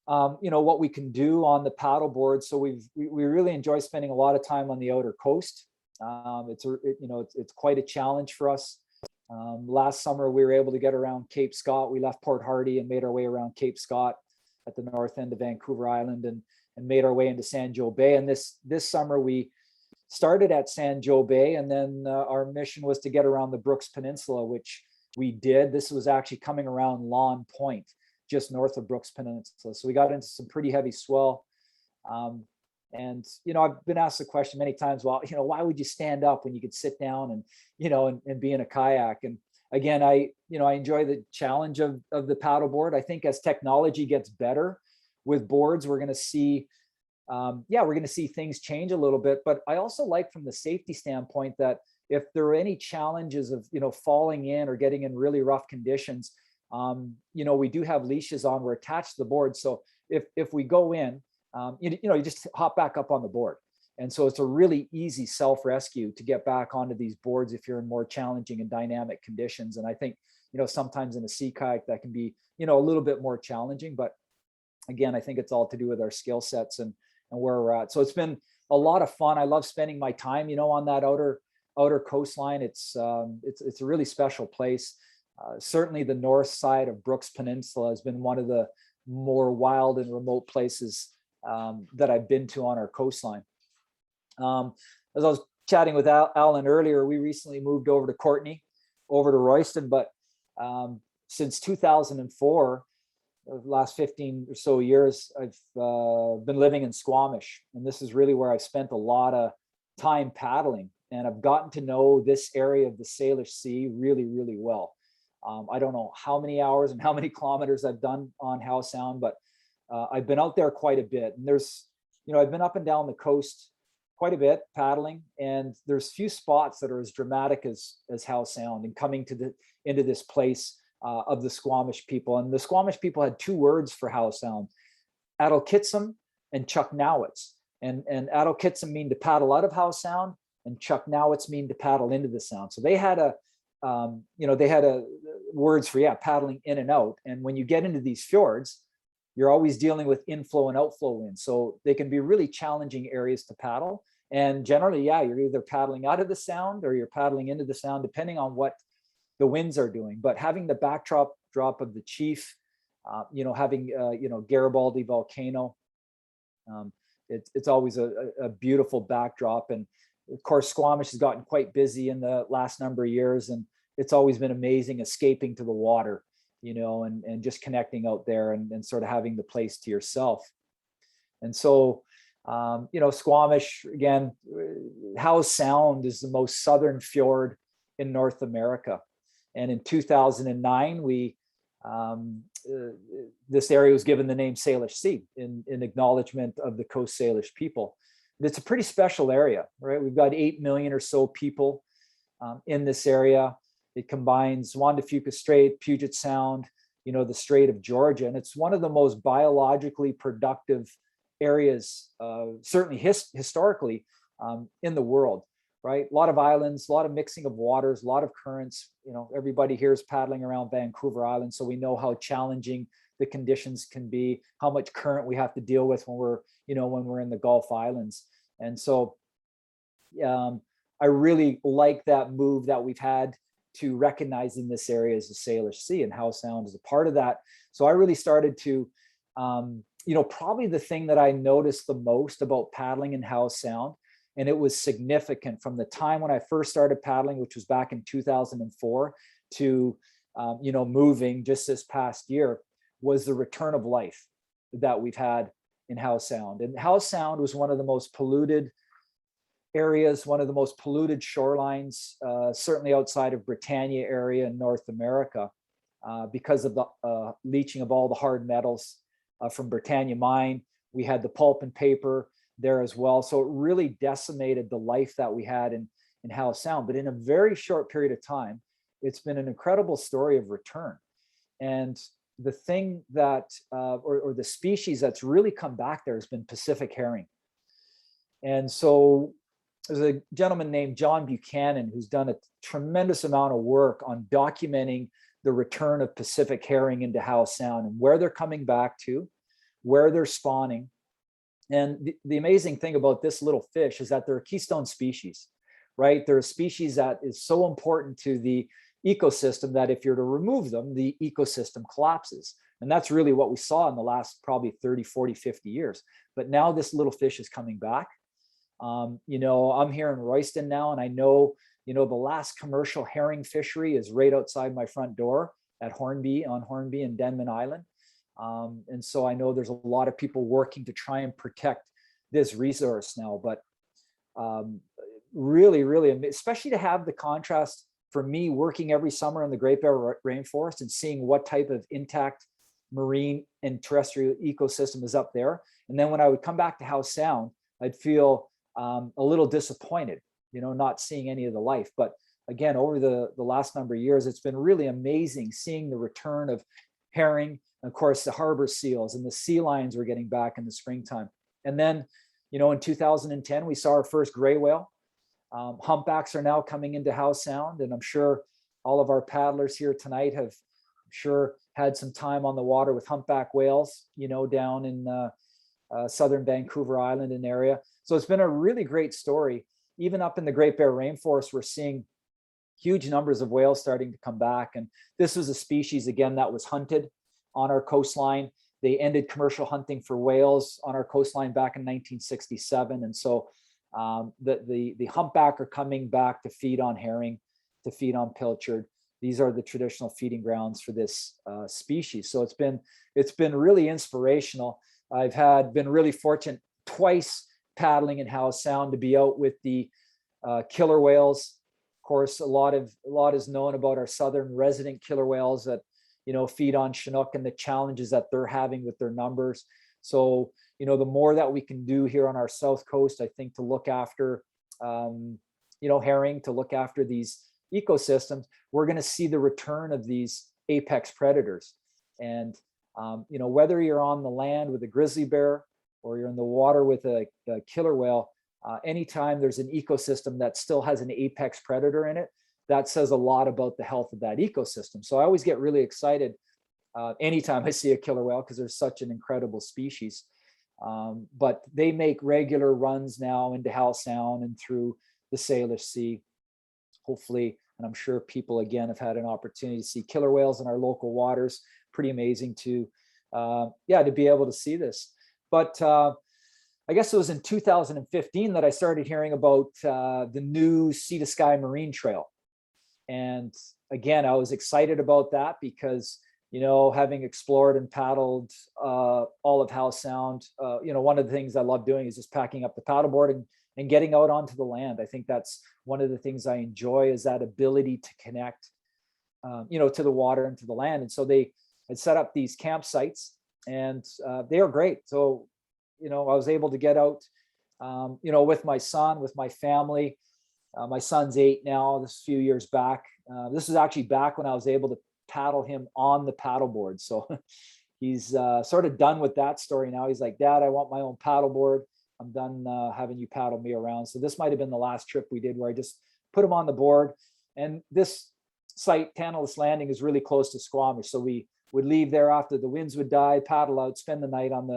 what we can do on the paddleboard. So we really enjoy spending a lot of time on the outer coast. It's quite a challenge for us. Last summer, we were able to get around Cape Scott. We left Port Hardy and made our way around Cape Scott at the north end of Vancouver Island and made our way into San Joe Bay. And this summer, we started at San Joe Bay, and then our mission was to get around the Brooks Peninsula, which we did. This was actually coming around Lawn Point, just north of Brooks Peninsula. So we got into some pretty heavy swell. And I've been asked the question many times, well, why would you stand up when you could sit down and be in a kayak? And again, I enjoy the challenge of the paddleboard. I think as technology gets better with boards, we're going to see yeah, we're going to see things change a little bit. But I also like from the safety standpoint that if there are any challenges of, falling in or getting in really rough conditions, we do have leashes on, we're attached to the board. So if we go in, you just hop back up on the board. And so it's a really easy self-rescue to get back onto these boards if you're in more challenging and dynamic conditions. And I think, sometimes in a sea kayak that can be, a little bit more challenging, but again, I think it's all to do with our skill sets and where we're at. So it's been a lot of fun. I love spending my time, on that outer coastline. It's a really special place. Certainly the north side of Brooks Peninsula has been one of the more wild and remote places that I've been to on our coastline. As I was chatting with Alan earlier, we recently moved over to Courtenay, over to Royston, but since 2004, the last 15 or so years, I've been living in Squamish, and this is really where I've spent a lot of time paddling, and I've gotten to know this area of the Salish Sea really, really well. I don't know how many hours and how many kilometers I've done on Howe Sound, but I've been out there quite a bit, and there's, I've been up and down the coast quite a bit paddling, and there's few spots that are as dramatic as Howe Sound and coming into this place of the Squamish people. And the Squamish people had two words for Howe Sound: Adalkitsum and Chucknowitz. And Adalkitsum mean to paddle out of Howe Sound, and Chucknowitz mean to paddle into the sound. So they had words for paddling in and out. And when you get into these fjords, you're always dealing with inflow and outflow winds. So they can be really challenging areas to paddle. And generally, you're either paddling out of the sound or you're paddling into the sound, depending on what the winds are doing. But having the backdrop of the Chief, having Garibaldi volcano, it's always a beautiful backdrop. And of course, Squamish has gotten quite busy in the last number of years, and it's always been amazing escaping to the water, and just connecting out there and sort of having the place to yourself. And so, Squamish, again, Howe Sound is the most southern fjord in North America. And in 2009, this area was given the name Salish Sea in acknowledgement of the Coast Salish people. And it's a pretty special area, right? We've got 8 million or so people in this area. It combines Juan de Fuca Strait, Puget Sound, the Strait of Georgia. And it's one of the most biologically productive areas, certainly historically, in the world, right? A lot of islands, a lot of mixing of waters, a lot of currents. Everybody here is paddling around Vancouver Island, so we know how challenging the conditions can be, how much current we have to deal with when we're in the Gulf Islands. And so I really like that move that we've had to recognizing this area as the Salish Sea, and Howe Sound is a part of that. So I really started to, probably the thing that I noticed the most about paddling in Howe Sound, and it was significant from the time when I first started paddling, which was back in 2004, to, moving just this past year, was the return of life that we've had in Howe Sound. And Howe Sound was one of the most polluted areas, one of the most polluted shorelines, certainly outside of Britannia area in North America, because of the leaching of all the hard metals from Britannia mine. We had the pulp and paper there as well. So it really decimated the life that we had in Howe Sound. But in a very short period of time, it's been an incredible story of return. And the thing that, or the species that's really come back there has been Pacific herring. And so there's a gentleman named John Buchanan who's done a tremendous amount of work on documenting the return of Pacific herring into Howe Sound and where they're coming back to, where they're spawning. And the amazing thing about this little fish is that they're a keystone species, right? They're a species that is so important to the ecosystem that if you're to remove them, the ecosystem collapses. And that's really what we saw in the last probably 30, 40, 50 years. But now this little fish is coming back. I'm here in Royston now, and I know, the last commercial herring fishery is right outside my front door on Hornby and Denman Island. And so I know there's a lot of people working to try and protect this resource now, but really, really, especially to have the contrast for me working every summer in the Great Bear Rainforest and seeing what type of intact, marine and terrestrial ecosystem is up there. And then when I would come back to Howe Sound, I'd feel a little disappointed, not seeing any of the life. But again, over the last number of years, it's been really amazing seeing the return of herring, and of course, the harbor seals and the sea lions were getting back in the springtime. And then, in 2010, we saw our first gray whale. Humpbacks are now coming into Howe Sound, and I'm sure all of our paddlers here tonight have had some time on the water with humpback whales, down in southern Vancouver Island and area. So it's been a really great story. Even up in the Great Bear Rainforest, we're seeing huge numbers of whales starting to come back. And this was a species, again, that was hunted on our coastline. They ended commercial hunting for whales on our coastline back in 1967. And so the humpback are coming back to feed on herring, to feed on pilchard. These are the traditional feeding grounds for this species. So it's been really inspirational. I've been really fortunate twice paddling in Howe Sound to be out with the killer whales. Of course, a lot is known about our southern resident killer whales that feed on Chinook and the challenges that they're having with their numbers. So the more that we can do here on our south coast, I think, to look after herring, to look after these ecosystems, we're going to see the return of these apex predators. And whether you're on the land with a grizzly bear or you're in the water with a killer whale, anytime there's an ecosystem that still has an apex predator in it, that says a lot about the health of that ecosystem. So I always get really excited anytime I see a killer whale because they're such an incredible species. But they make regular runs now into Howe Sound and through the Salish Sea. Hopefully, and I'm sure people again have had an opportunity to see killer whales in our local waters. Pretty amazing to be able to see this. But I guess it was in 2015 that I started hearing about the new Sea to Sky Marine Trail. And again, I was excited about that because, having explored and paddled all of Howe Sound, one of the things I love doing is just packing up the paddleboard and getting out onto the land. I think that's one of the things I enjoy, is that ability to connect, to the water and to the land. And so they had set up these campsites, and they are great. So, I was able to get out, with my son, with my family. My son's 8 now. This is a few years back. This is actually back when I was able to paddle him on the paddleboard. So he's sort of done with that story now. He's like, "Dad, I want my own paddleboard. I'm done having you paddle me around." So this might have been the last trip we did where I just put him on the board. And this site, Tantalus Landing, is really close to Squamish. So we would leave there after the winds would die, paddle out, spend the night on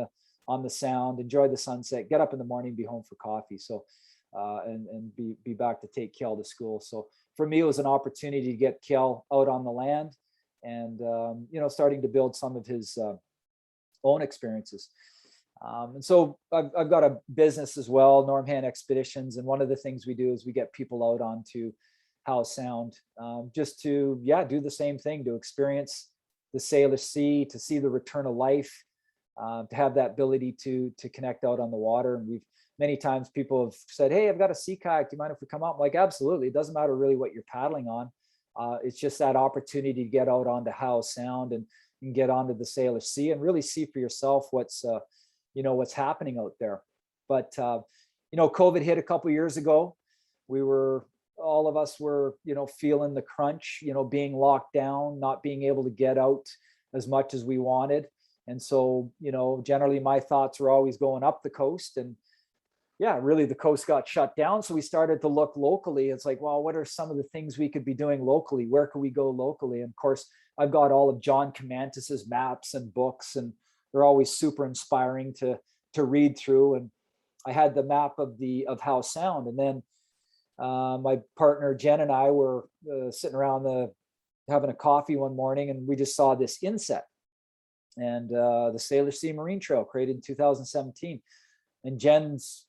the sound, enjoy the sunset, get up in the morning, be home for coffee. So and be back to take Kel to school. So for me, it was an opportunity to get Kel out on the land and starting to build some of his own experiences. And so I've got a business as well, Normhan Expeditions, and one of the things we do is we get people out onto Howe Sound, just to do the same thing, to experience the Salish Sea, to see the return of life, to have that ability to connect out on the water. And many times people have said, "Hey, I've got a sea kayak. Do you mind if we come out?" I'm like, absolutely. It doesn't matter really what you're paddling on. It's just that opportunity to get out onto Howe Sound and get onto the Salish Sea and really see for yourself what's happening out there. But COVID hit a couple years ago. All of us were feeling the crunch, being locked down, not being able to get out as much as we wanted. And so generally my thoughts were always going up the coast, and really the coast got shut down. So we started to look locally. It's like, well, what are some of the things we could be doing locally? Where could we go locally? And of course, I've got all of John Camantis's maps and books, and they're always super inspiring to read through. And I had the map of Howe Sound, and then my partner Jen and I were sitting around having a coffee one morning, and we just saw this inset, and the Salish Sea Marine Trail, created in 2017. And Jen's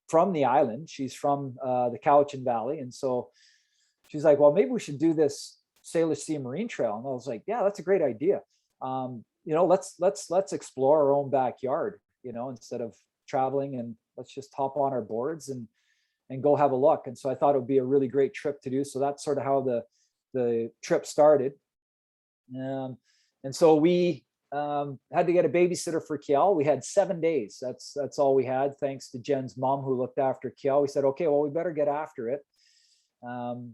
from the island. She's from the Cowichan Valley. And so she's like, "Well, maybe we should do this Salish Sea Marine Trail." And I was like, "Yeah, that's a great idea. Let's explore our own backyard, instead of traveling, and let's just hop on our boards and go have a look." And so I thought it would be a really great trip to do. So that's sort of how the trip started. And so we had to get a babysitter for Kiel. We had 7 days. That's all we had, thanks to Jen's mom who looked after Kiel. We said, okay, well, we better get after it.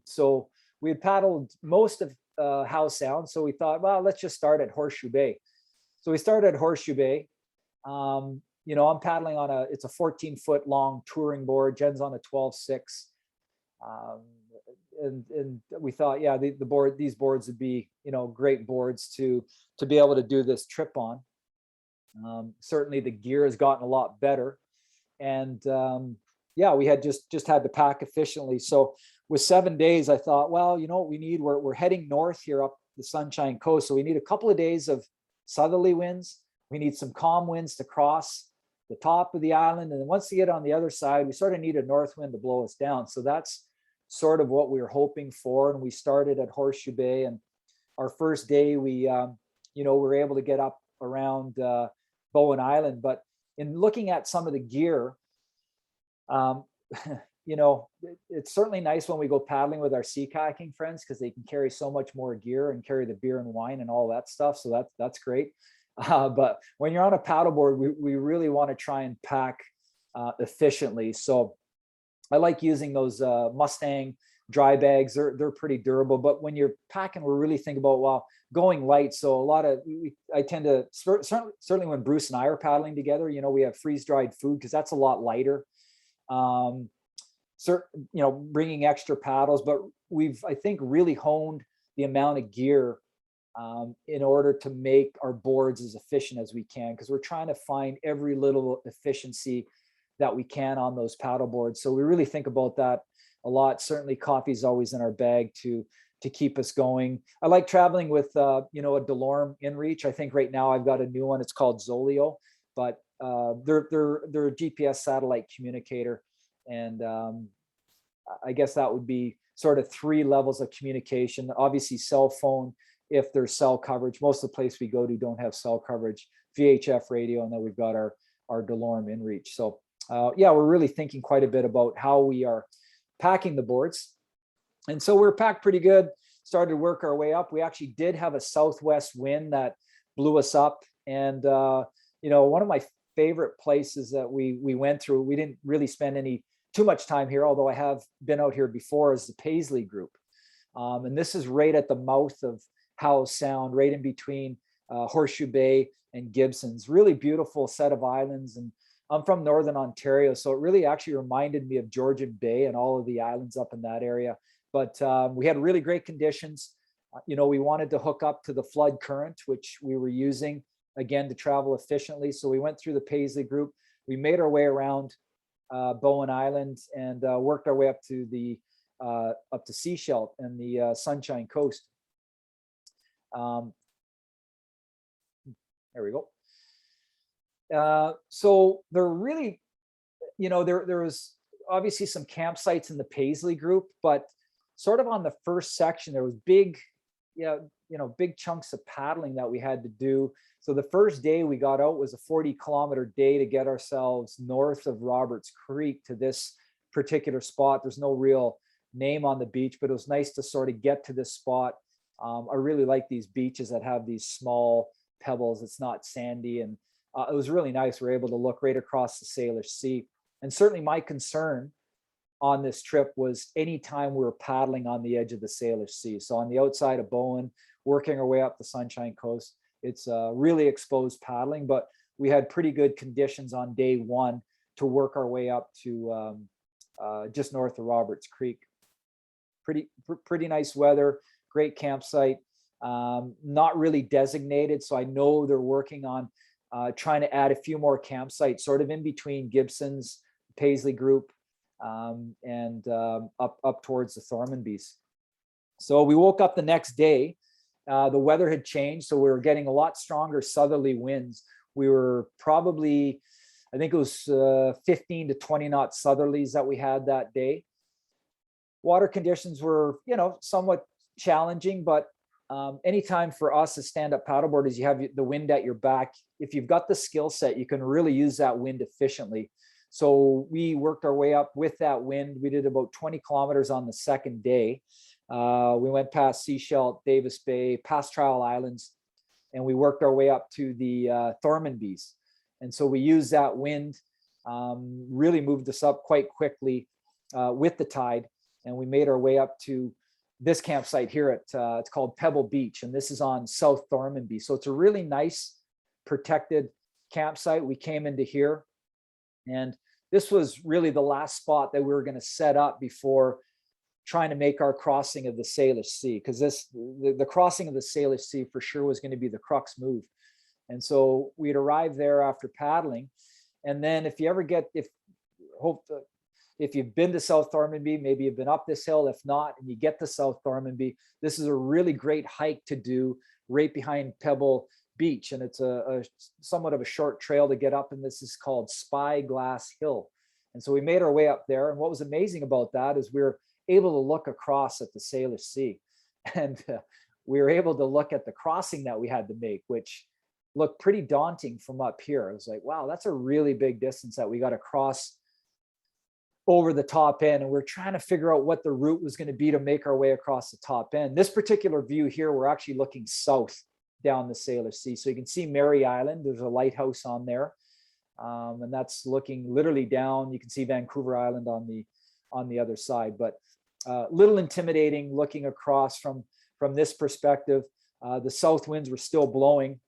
So we had paddled most of Howe Sound. So we thought, well, let's just start at Horseshoe Bay. So we started at Horseshoe Bay. You know, I'm paddling on it's a 14-foot long touring board. Jen's on a 12.6. And we thought, yeah, these boards would be, you know, great boards to be able to do this trip on. Certainly the gear has gotten a lot better. And yeah, we had just had to pack efficiently. So with 7 days, I thought, well, you know what we need? We're heading north here up the Sunshine Coast. So we need a couple of days of southerly winds. We need some calm winds to cross the top of the island. And then once we get on the other side, we sort of need a north wind to blow us down. So that's sort of what we were hoping for. And we started at Horseshoe Bay, and our first day we you know, we were able to get up around Bowen Island. But in looking at some of the gear, you know, it's certainly nice when we go paddling with our sea kayaking friends, because they can carry so much more gear and carry the beer and wine and all that stuff. So that's great. But when you're on a paddleboard, we really want to try and pack efficiently. So I like using those Mustang dry bags. They're pretty durable. But when you're packing, we're really thinking about, well, going light. So a lot of I tend to certainly when Bruce and I are paddling together, you know, we have freeze dried food because that's a lot lighter. You know, bringing extra paddles, but we've, I think, really honed the amount of gear in order to make our boards as efficient as we can, because we're trying to find every little efficiency that we can on those paddle boards. So we really think about that a lot. Certainly coffee is always in our bag to keep us going. I like traveling with you know, a DeLorme inReach. I think right now I've got a new one. It's called Zolio, but they're a GPS satellite communicator. And I guess that would be sort of 3 levels of communication. Obviously cell phone, if there's cell coverage. Most of the place we go to don't have cell coverage. VHF radio, and then we've got our DeLorme inReach. So yeah, we're really thinking quite a bit about how we are packing the boards. And so we're packed pretty good, started to work our way up. We actually did have a southwest wind that blew us up. And you know, one of my favorite places that we went through, we didn't really spend too much time here, although I have been out here before, is the Paisley Group. And this is right at the mouth of Howe Sound, right in between Horseshoe Bay and Gibson's. Really beautiful set of islands. And I'm from Northern Ontario, so it really actually reminded me of Georgian Bay and all of the islands up in that area. But we had really great conditions. You know, we wanted to hook up to the flood current, which we were using, again, to travel efficiently. So we went through the Paisley Group. We made our way around Bowen Island and worked our way up to Seashell and the Sunshine Coast. There we go. So there really, you know, there was obviously some campsites in the Paisley Group, but sort of on the first section, there was big chunks of paddling that we had to do. So the first day we got out was a 40-kilometer day to get ourselves north of Roberts Creek to this particular spot. There's no real name on the beach, but it was nice to sort of get to this spot. I really like these beaches that have these small pebbles. It's not sandy, and it was really nice. We're able to look right across the Salish Sea. And certainly my concern on this trip was anytime we were paddling on the edge of the Salish Sea. So on the outside of Bowen, working our way up the Sunshine Coast, it's really exposed paddling, but we had pretty good conditions on day 1 to work our way up to just north of Roberts Creek. Pretty nice weather, great campsite, not really designated. So I know they're working on trying to add a few more campsites sort of in between Gibson's, Paisley Group, and up towards the Thormanbys. So we woke up the next day. The weather had changed, so we were getting a lot stronger southerly winds. We were probably, I think it was 15 to 20 knot southerlies that we had that day. Water conditions were, you know, somewhat challenging, but anytime for us as stand-up paddleboarders, you have the wind at your back. If you've got the skill set, you can really use that wind efficiently. So we worked our way up with that wind. We did about 20 kilometers on the second day. We went past Seashell, Davis Bay, past Trial Islands, and we worked our way up to the Thormanbys. And so we used that wind, really moved us up quite quickly with the tide. And we made our way up to this campsite here at, it's called Pebble Beach. And this is on South Thormanby. So it's a really nice protected campsite. We came into here, and this was really the last spot that we were going to set up before trying to make our crossing of the Salish Sea, because the crossing of the Salish Sea for sure was going to be the crux move. And so we'd arrived there after paddling. And then if you ever if you've been to South Thormanby, maybe you've been up this hill. If not, and you get to South Thormanby, this is a really great hike to do right behind Pebble Beach. And it's a somewhat of a short trail to get up. And this is called Spyglass Hill. And so we made our way up there. And what was amazing about that is we were able to look across at the Salish Sea. And we were able to look at the crossing that we had to make, which looked pretty daunting from up here. I was like, wow, that's a really big distance that we got to cross over the top end. And we're trying to figure out what the route was going to be to make our way across the top end. This particular view here, we're actually looking south down the Salish Sea. So you can see Mary Island. There's a lighthouse on there. And that's looking literally down. You can see Vancouver Island on the other side, but a little intimidating looking across from this perspective. The south winds were still blowing.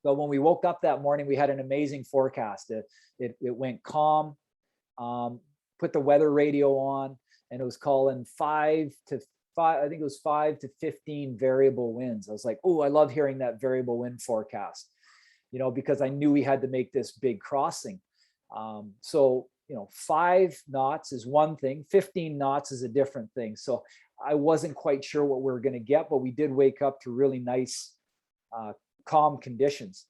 But when we woke up that morning, we had an amazing forecast. It went calm, put the weather radio on, and it was calling 5 to 15 variable winds. I was like, oh, I love hearing that variable wind forecast, because I knew we had to make this big crossing. So 5 knots is one thing, 15 knots is a different thing. So I wasn't quite sure what we were going to get, but we did wake up to really nice, calm conditions.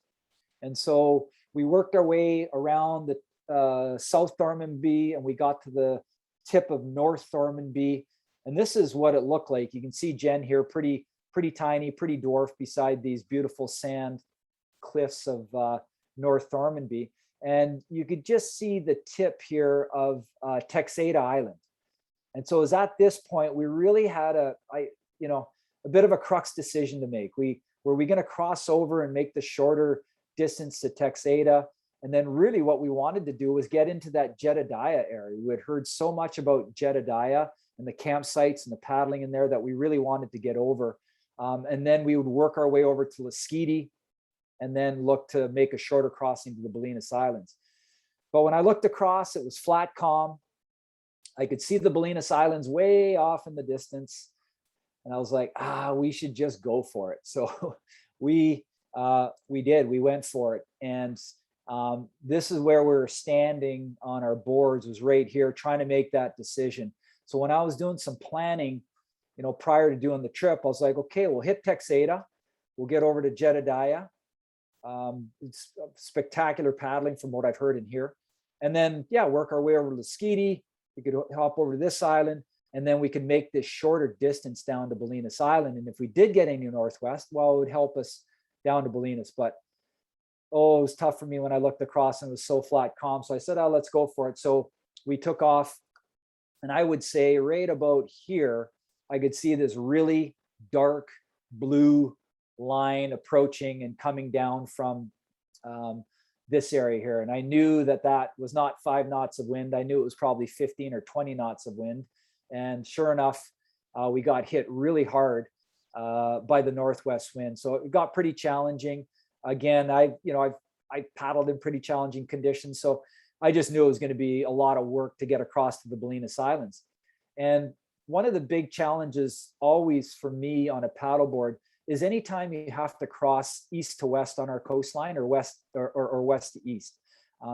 And so we worked our way around the South Thormanby, and we got to the tip of North Thormanby. And this is what it looked like. You can see Jen here, pretty tiny, pretty dwarf beside these beautiful sand cliffs of North Thormanby. And you could just see the tip here of Texada Island. And so it was at this point, we really had a bit of a crux decision to make. Were we going to cross over and make the shorter distance to Texada? And then really what we wanted to do was get into that Jedediah area. We had heard so much about Jedediah and the campsites and the paddling in there that we really wanted to get over. And then we would work our way over to Lasqueti and then look to make a shorter crossing to the Bolinas Islands. But when I looked across, it was flat calm. I could see the Bolinas Islands way off in the distance. And I was like, we should just go for it. So we did, we went for it. And this is where we were standing on our boards, was right here trying to make that decision. So when I was doing some planning, prior to doing the trip, I was like, okay, we'll hit Texada. We'll get over to Jedediah. It's spectacular paddling from what I've heard in here. And then, work our way over to Lasqueti. We could hop over to this island, and then we can make this shorter distance down to Bolinas Island. And if we did get any northwest, well, it would help us down to Bolinas. But, it was tough for me when I looked across and it was so flat calm. So I said, let's go for it. So we took off, and I would say right about here, I could see this really dark blue line approaching and coming down from this area here. And I knew that was not 5 knots of wind. I knew it was probably 15 or 20 knots of wind. And sure enough, we got hit really hard by the northwest wind. So it got pretty challenging. Again, I paddled in pretty challenging conditions. So I just knew it was going to be a lot of work to get across to the Bolinas Islands. And one of the big challenges always for me on a paddleboard is anytime you have to cross east to west on our coastline, or west or west to east,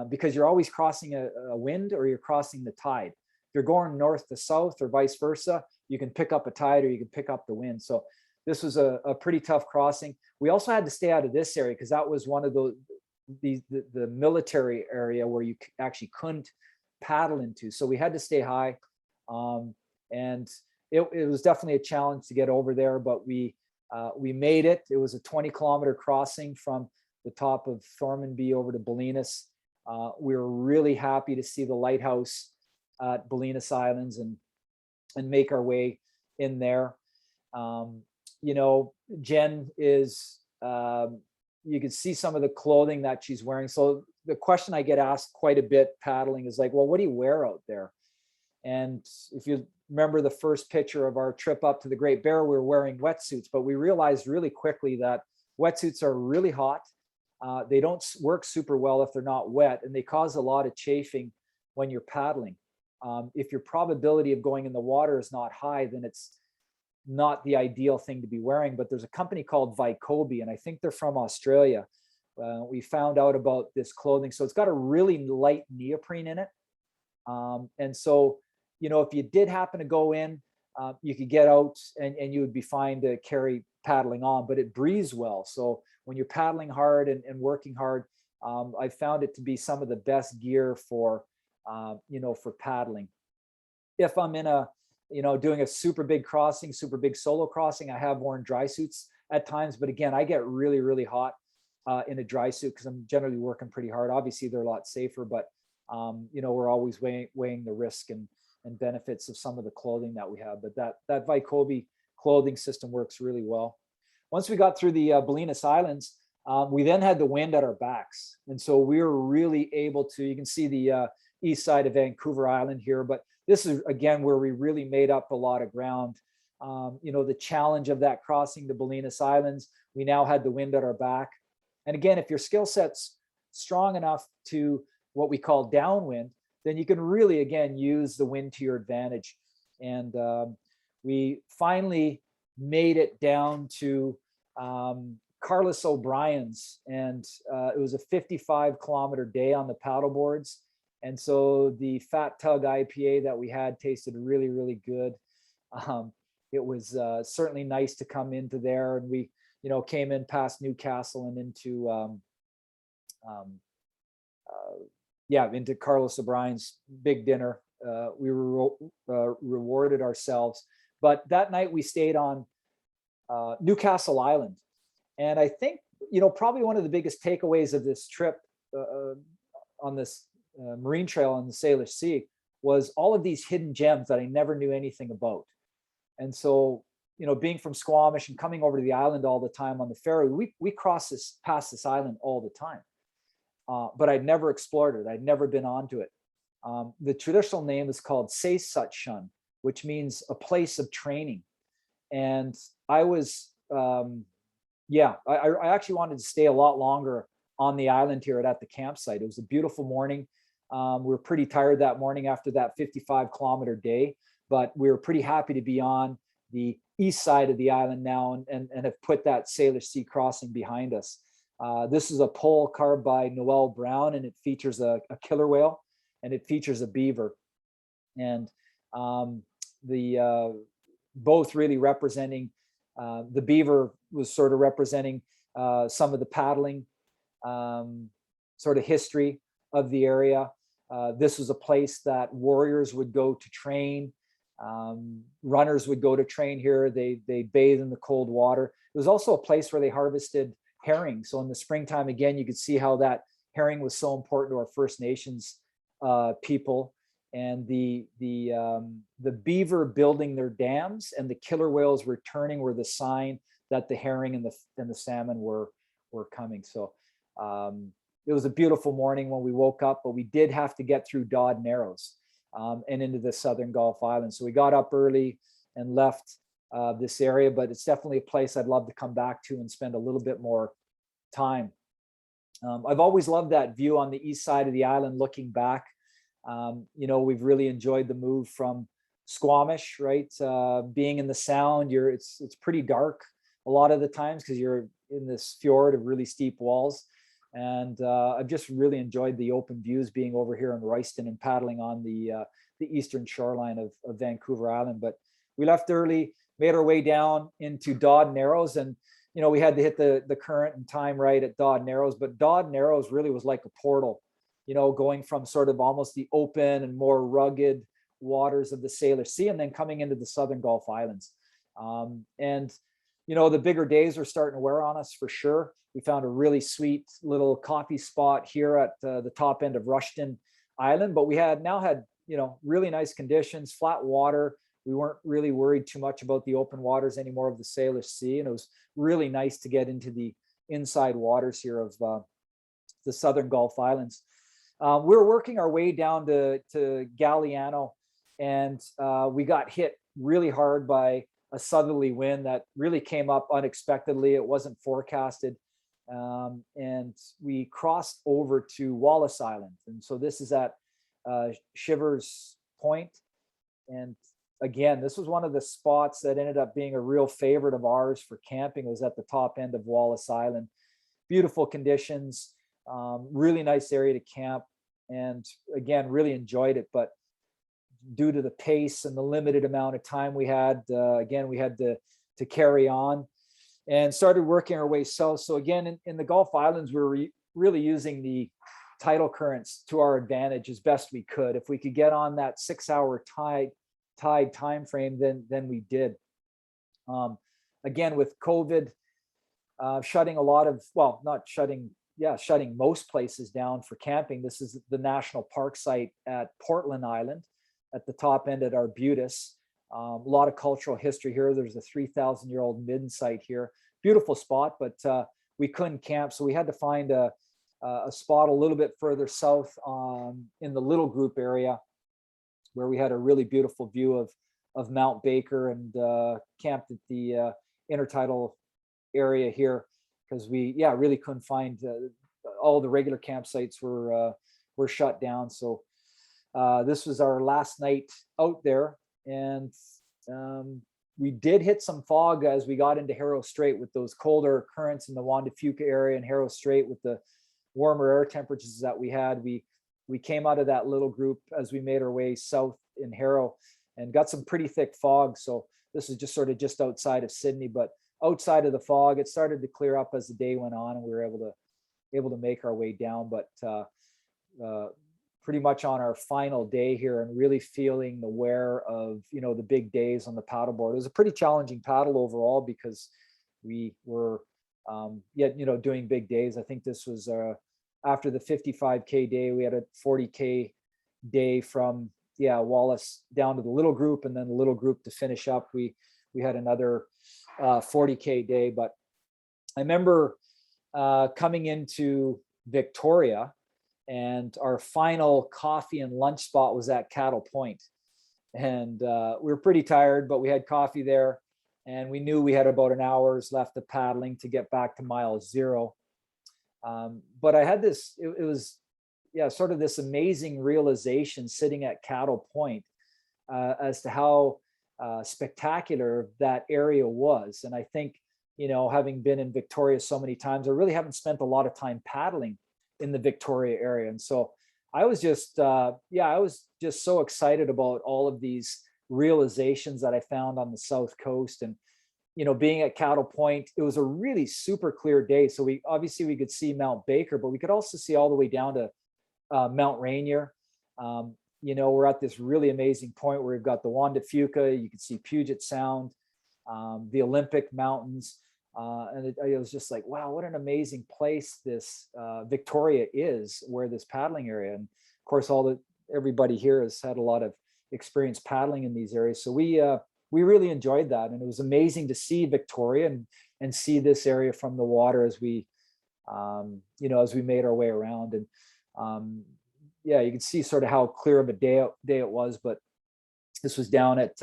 because you're always crossing a wind, or you're crossing the tide. If you're going north to south or vice versa, you can pick up a tide or you can pick up the wind. So this was a pretty tough crossing. We also had to stay out of this area because that was one of the military area where you actually couldn't paddle into. So we had to stay high, and it was definitely a challenge to get over there, but we made it. It was a 20-kilometer crossing from the top of Thormanby over to Bolinas. We were really happy to see the lighthouse at Bolinas Islands and make our way in there. Jen is you can see some of the clothing that she's wearing. So the question I get asked quite a bit paddling is like, well, what do you wear out there? And if you remember the first picture of our trip up to the Great Bear, we were wearing wetsuits, but we realized really quickly that wetsuits are really hot. They don't work super well if they're not wet, and they cause a lot of chafing when you're paddling. If your probability of going in the water is not high, then it's not the ideal thing to be wearing. But there's a company called Vycobi, and I think they're from Australia. We found out about this clothing. So it's got a really light neoprene in it. And so, you know, if you did happen to go in, you could get out and you would be fine to carry paddling on, but it breathes well. So when you're paddling hard and working hard, I found it to be some of the best gear for, you know, for paddling. If I'm in a, you know, doing a super big crossing, super big solo crossing, I have worn dry suits at times, but again, I get really, really hot in a dry suit because I'm generally working pretty hard. Obviously they're a lot safer, but you know, we're always weighing the risk and benefits of some of the clothing that we have. But that Vycobi clothing system works really well. Once we got through the Bolinas Islands, we then had the wind at our backs. And so we were really able to, you can see the east side of Vancouver Island here, but this is again where we really made up a lot of ground. You know, the challenge of that crossing the Bolinas Islands, we now had the wind at our back. And again, if your skill set's strong enough to what we call downwind, then you can really, again, use the wind to your advantage. And we finally made it down to Carlos O'Brien's, and it was a 55-kilometer day on the paddle boards. And so the Fat Tug IPA that we had tasted really, really good. It was certainly nice to come into there, and we, you know, came in past Newcastle and into into Carlos O'Brien's big dinner. We were rewarded ourselves. But that night we stayed on Newcastle Island. And I think, you know, probably one of the biggest takeaways of this trip on this marine trail on the Salish Sea was all of these hidden gems that I never knew anything about. And so, you know, being from Squamish and coming over to the island all the time on the ferry, we past this island all the time. But I'd never explored it. I'd never been onto it. The traditional name is called Saysutshun, which means a place of training. And I was, I actually wanted to stay a lot longer on the island here at the campsite. It was a beautiful morning. We were pretty tired that morning after that 55-kilometer day, but we were pretty happy to be on the east side of the island now and have put that Salish Sea crossing behind us. This is a pole carved by Noel Brown, and it features a killer whale, and it features a beaver. And both really representing, the beaver was sort of representing some of the paddling sort of history of the area. This was a place that warriors would go to train. Runners would go to train here. They bathe in the cold water. It was also a place where they harvested herring. So in the springtime, again, you could see how that herring was so important to our First Nations people. And the beaver building their dams and the killer whales returning were the sign that the herring and the salmon were coming. So it was a beautiful morning when we woke up, but we did have to get through Dodd Narrows and into the Southern Gulf Islands. So we got up early and left this area, but it's definitely a place I'd love to come back to and spend a little bit more time. I've always loved that view on the east side of the island looking back. You know, we've really enjoyed the move from Squamish, right? Being in the Sound, it's pretty dark a lot of the times because you're in this fjord of really steep walls. And I've just really enjoyed the open views being over here in Royston and paddling on the eastern shoreline of Vancouver Island. But we left early, made our way down into Dodd Narrows, and you know, we had to hit the current and time right at Dodd Narrows. But Dodd Narrows really was like a portal, you know, going from sort of almost the open and more rugged waters of the Salish Sea and then coming into the Southern Gulf Islands. And, you know, the bigger days are starting to wear on us for sure. We found a really sweet little coffee spot here at the top end of Rushton Island, but we now had, you know, really nice conditions, flat water. We weren't really worried too much about the open waters anymore of the Salish Sea. And it was really nice to get into the inside waters here of the southern Gulf Islands. We were working our way down to Galliano, and we got hit really hard by a southerly wind that really came up unexpectedly. It wasn't forecasted. And we crossed over to Wallis Island. And so this is at Shivers Point. And again, this was one of the spots that ended up being a real favorite of ours for camping. It was at the top end of Wallis Island. Beautiful conditions, really nice area to camp. And again, really enjoyed it. But due to the pace and the limited amount of time we had, again, we had to carry on and started working our way south. So again, in the Gulf Islands, we were really using the tidal currents to our advantage as best we could. If we could get on that 6-hour tide time frame, then we did. Again, with COVID shutting a lot of, well, not shutting, shutting most places down for camping. This is the national park site at Portland Island at the top end at Arbutus. A lot of cultural history here. There's a 3,000-year-old midden site here. Beautiful spot, but we couldn't camp, so we had to find a spot a little bit further south in the Little Group area, where we had a really beautiful view of Mount Baker, and camped at the intertidal area here, because we really couldn't find all the regular campsites were shut down. So this was our last night out there, and we did hit some fog as we got into Harrow Strait with those colder currents in the Juan de Fuca area and Harrow Strait with the warmer air temperatures that we had. We came out of that Little Group as we made our way south in Harrow and got some pretty thick fog. So this is just sort of just outside of Sydney, but outside of the fog, it started to clear up as the day went on, and we were able to make our way down. But pretty much on our final day here, and really feeling the wear of, the big days on the paddleboard. It was a pretty challenging paddle overall, because we were doing big days. I think this was after the 55K day, we had a 40K day from Wallis down to the Little Group, and then the Little Group to finish up. We had another 40K day. But I remember coming into Victoria, and our final coffee and lunch spot was at Cattle Point. And we were pretty tired, but we had coffee there, and we knew we had about an hour's left of paddling to get back to mile 0. But I had this, it was sort of this amazing realization sitting at Cattle Point as to how spectacular that area was. And I think, having been in Victoria so many times, I really haven't spent a lot of time paddling in the Victoria area. And so I was just, I was just so excited about all of these realizations that I found on the South Coast. And, being at Cattle Point, it was a really super clear day. So we could see Mount Baker, but we could also see all the way down to Mount Rainier. We're at this really amazing point where we've got the Juan de Fuca, you can see Puget Sound, the Olympic Mountains. And it was just like, wow, what an amazing place this Victoria is, where this paddling area. And of course, everybody here has had a lot of experience paddling in these areas. So we really enjoyed that. And it was amazing to see Victoria and see this area from the water as we made our way around. And you can see sort of how clear of a day it was. But this was down at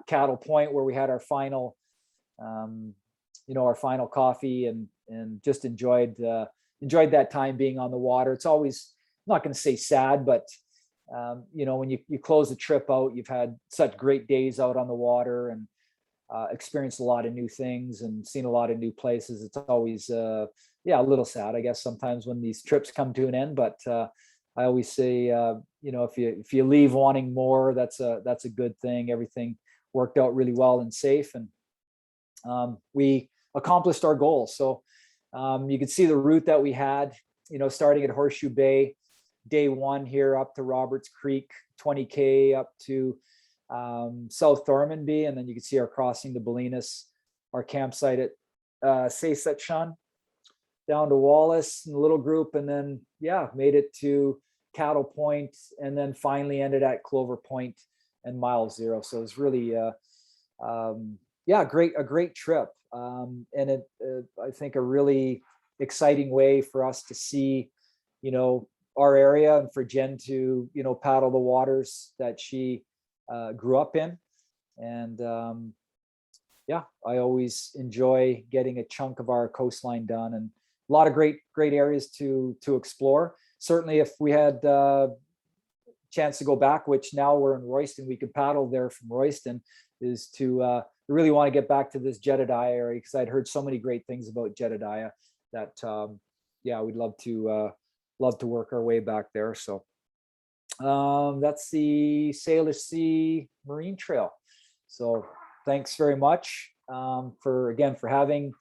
Cattle Point, where we had our final our final coffee, and just enjoyed that time being on the water. It's always, I'm not going to say sad, but when you close the trip out, you've had such great days out on the water, and experienced a lot of new things and seen a lot of new places. It's always a little sad, I guess, sometimes when these trips come to an end. But I always say, if you leave wanting more, that's a good thing. Everything worked out really well and safe, and we accomplished our goals. So you can see the route that we had, starting at Horseshoe Bay, day 1 here up to Roberts Creek, 20K up to South Thormanby, and then you can see our crossing to Bolinas, our campsite at Sesatchun, down to Wallis in the Little Group, and then made it to Cattle Point, and then finally ended at Clover Point and mile 0. So it was really yeah, a great trip. And I think a really exciting way for us to see, our area, and for Jen to, paddle the waters that she grew up in. And yeah, I always enjoy getting a chunk of our coastline done, and a lot of great areas to explore. Certainly if we had chance to go back, which now we're in Royston, we could paddle there from Royston, is to really want to get back to this Jedediah area, because I'd heard so many great things about Jedediah that yeah, we'd love to work our way back there. So that's the Salish Sea Marine Trail. So thanks very much for having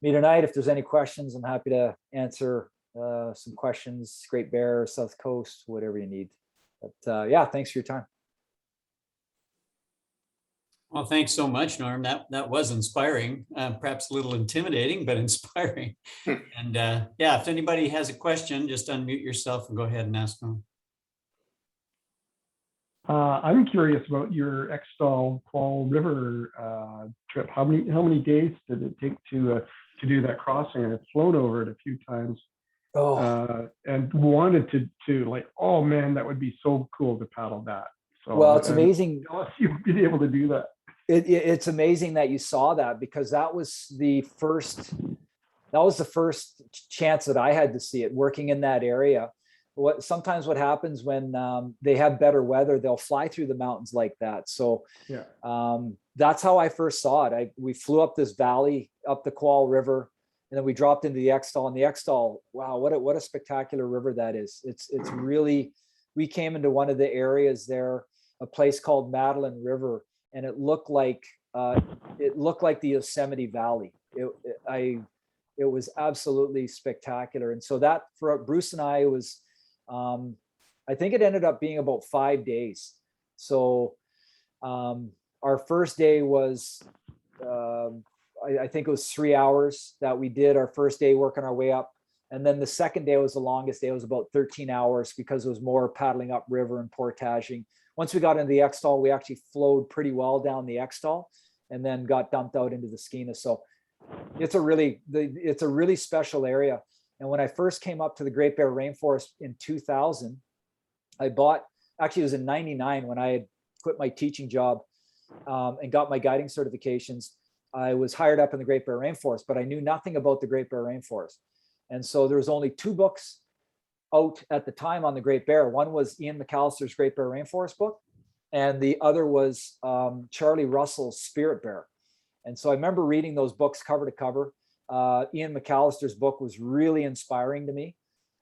me tonight. If there's any questions, I'm happy to answer some questions. Great Bear, South Coast, whatever you need. But yeah, thanks for your time. Well, thanks so much, Norm. That was inspiring, perhaps a little intimidating, but inspiring. And yeah, if anybody has a question, just unmute yourself and go ahead and ask them. I'm curious about your Extall Qual River trip. How many days did it take to do that crossing? I've flown over it a few times. And wanted to like, oh man, that would be so cool to paddle that. So well, it's amazing you've been able to do that. It's amazing that you saw that, because that was the first chance that I had to see it, working in that area. Sometimes what happens when they have better weather, they'll fly through the mountains like that. So yeah, that's how I first saw it. We flew up this valley, up the Qual River, and then we dropped into the Extall. And the Extall, wow, what a spectacular river that is. It's really, we came into one of the areas there, a place called Madeleine River, and it looked like the Yosemite Valley. It was absolutely spectacular. And so that, for Bruce and I, was I think it ended up being about 5 days. So our first day was I think it was 3 hours that we did our first day, working our way up. And then the second day was the longest day. It was about 13 hours because it was more paddling up river and portaging. Once we got into the Extall, we actually flowed pretty well down the Extall and then got dumped out into the Skeena. So it's a really special area. And when I first came up to the Great Bear Rainforest in 2000, it was in 99 when I had quit my teaching job and got my guiding certifications. I was hired up in the Great Bear Rainforest, but I knew nothing about the Great Bear Rainforest. And so there was only 2 books out at the time on the Great Bear. One was Ian McAllister's Great Bear Rainforest book, and the other was Charlie Russell's Spirit Bear. And so I remember reading those books cover to cover. Ian McAllister's book was really inspiring to me.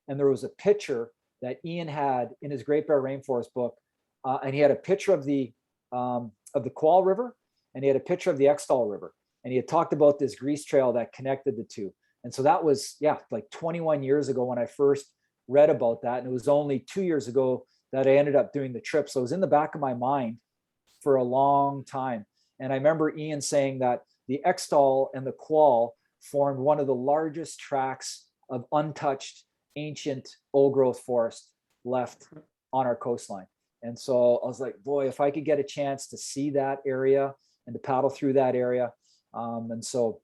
And there was a picture that Ian had in his Great Bear Rainforest book. And he had a picture of the Qual River, and he had a picture of the Extall River. And he had talked about this grease trail that connected the two. And so that was, yeah, like 21 years ago when I first read about that. And it was only 2 years ago that I ended up doing the trip. So it was in the back of my mind for a long time. And I remember Ian saying that the Extall and the Qual formed one of the largest tracts of untouched ancient old growth forest left on our coastline. And so I was like, boy, if I could get a chance to see that area and to paddle through that area. And so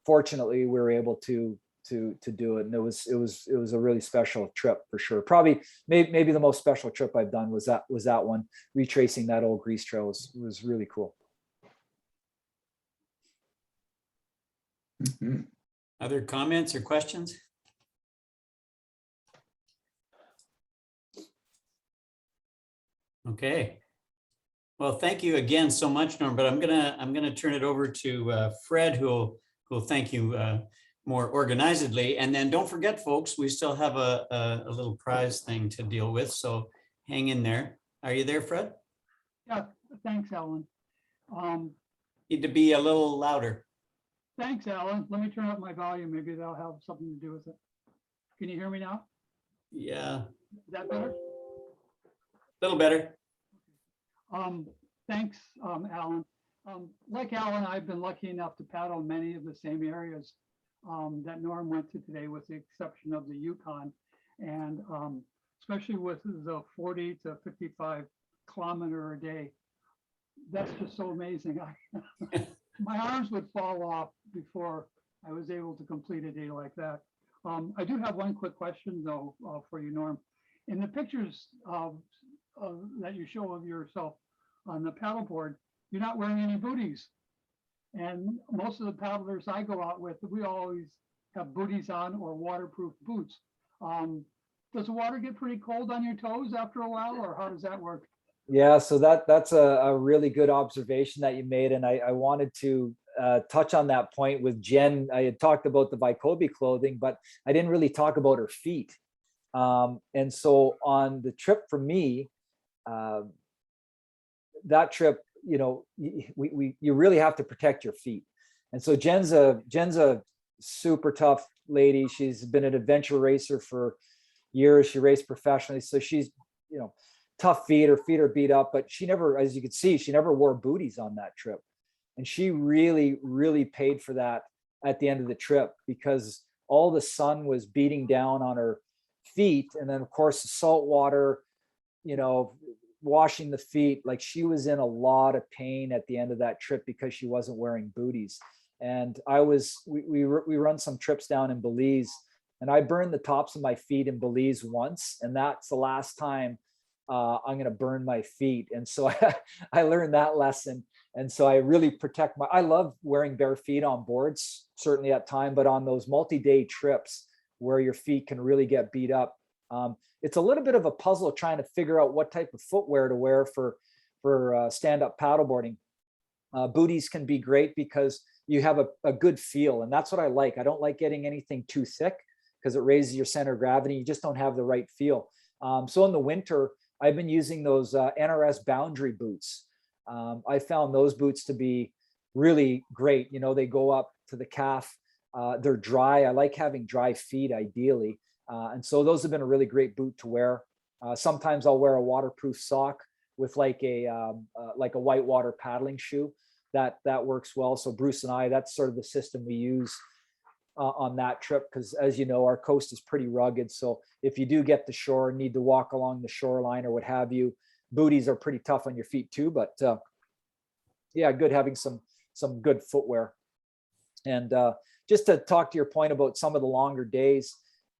fortunately we were able to do it. And it was a really special trip for sure. Probably maybe the most special trip I've done was that one. Retracing that old grease trail was really cool. Mm-hmm. Other comments or questions? Okay. Well, thank you again so much, Norm. But I'm gonna turn it over to Fred, who'll thank you more organizedly. And then don't forget, folks, we still have a little prize thing to deal with. So hang in there. Are you there, Fred? Yeah, thanks, Alan. Need to be a little louder. Thanks, Alan. Let me turn up my volume. Maybe that'll have something to do with it. Can you hear me now? Yeah. Is that better? A little better. Thanks, Alan. Like Alan, I've been lucky enough to paddle many of the same areas that Norm went to today, with the exception of the Yukon. And especially with the 40 to 55 kilometer a day, that's just so amazing. my arms would fall off before I was able to complete a day like that. I do have one quick question though for you, Norm. In the pictures that you show of yourself on the paddleboard, you're not wearing any booties. And most of the paddlers I go out with, we always have booties on or waterproof boots. Does the water get pretty cold on your toes after a while, or how does that work? Yeah, so that's a really good observation that you made. And I wanted to touch on that point with Jen. I had talked about the Vicobie clothing, but I didn't really talk about her feet. And so on the trip for me, that trip, you know, you really have to protect your feet. And so Jen's a super tough lady. She's been an adventure racer for years. She raced professionally. So she's, you know, tough feet. Her feet are beat up, but she never, as you could see, she never wore booties on that trip. And she really, really paid for that at the end of the trip, because all the sun was beating down on her feet. And then of course the salt water, you know, washing the feet. Like, she was in a lot of pain at the end of that trip because she wasn't wearing booties. And we run some trips down in Belize, and I burned the tops of my feet in Belize once. And that's the last time I'm going to burn my feet. And so I learned that lesson. And so I really protect I love wearing bare feet on boards, certainly at time, but on those multi-day trips where your feet can really get beat up, it's a little bit of a puzzle trying to figure out what type of footwear to wear for stand-up paddleboarding. Booties can be great because you have a good feel, and that's what I like. I don't like getting anything too thick because it raises your center of gravity. You just don't have the right feel. So in the winter, I've been using those NRS Boundary boots. I found those boots to be really great. You know, they go up to the calf. They're dry. I like having dry feet ideally. And so those have been a really great boot to wear. Sometimes I'll wear a waterproof sock with like a whitewater paddling shoe. That works well. So Bruce and I, that's sort of the system we use on that trip, because as you know, our coast is pretty rugged. So if you do get to shore and need to walk along the shoreline or what have you, booties are pretty tough on your feet too. But yeah, good having some good footwear. And just to talk to your point about some of the longer days,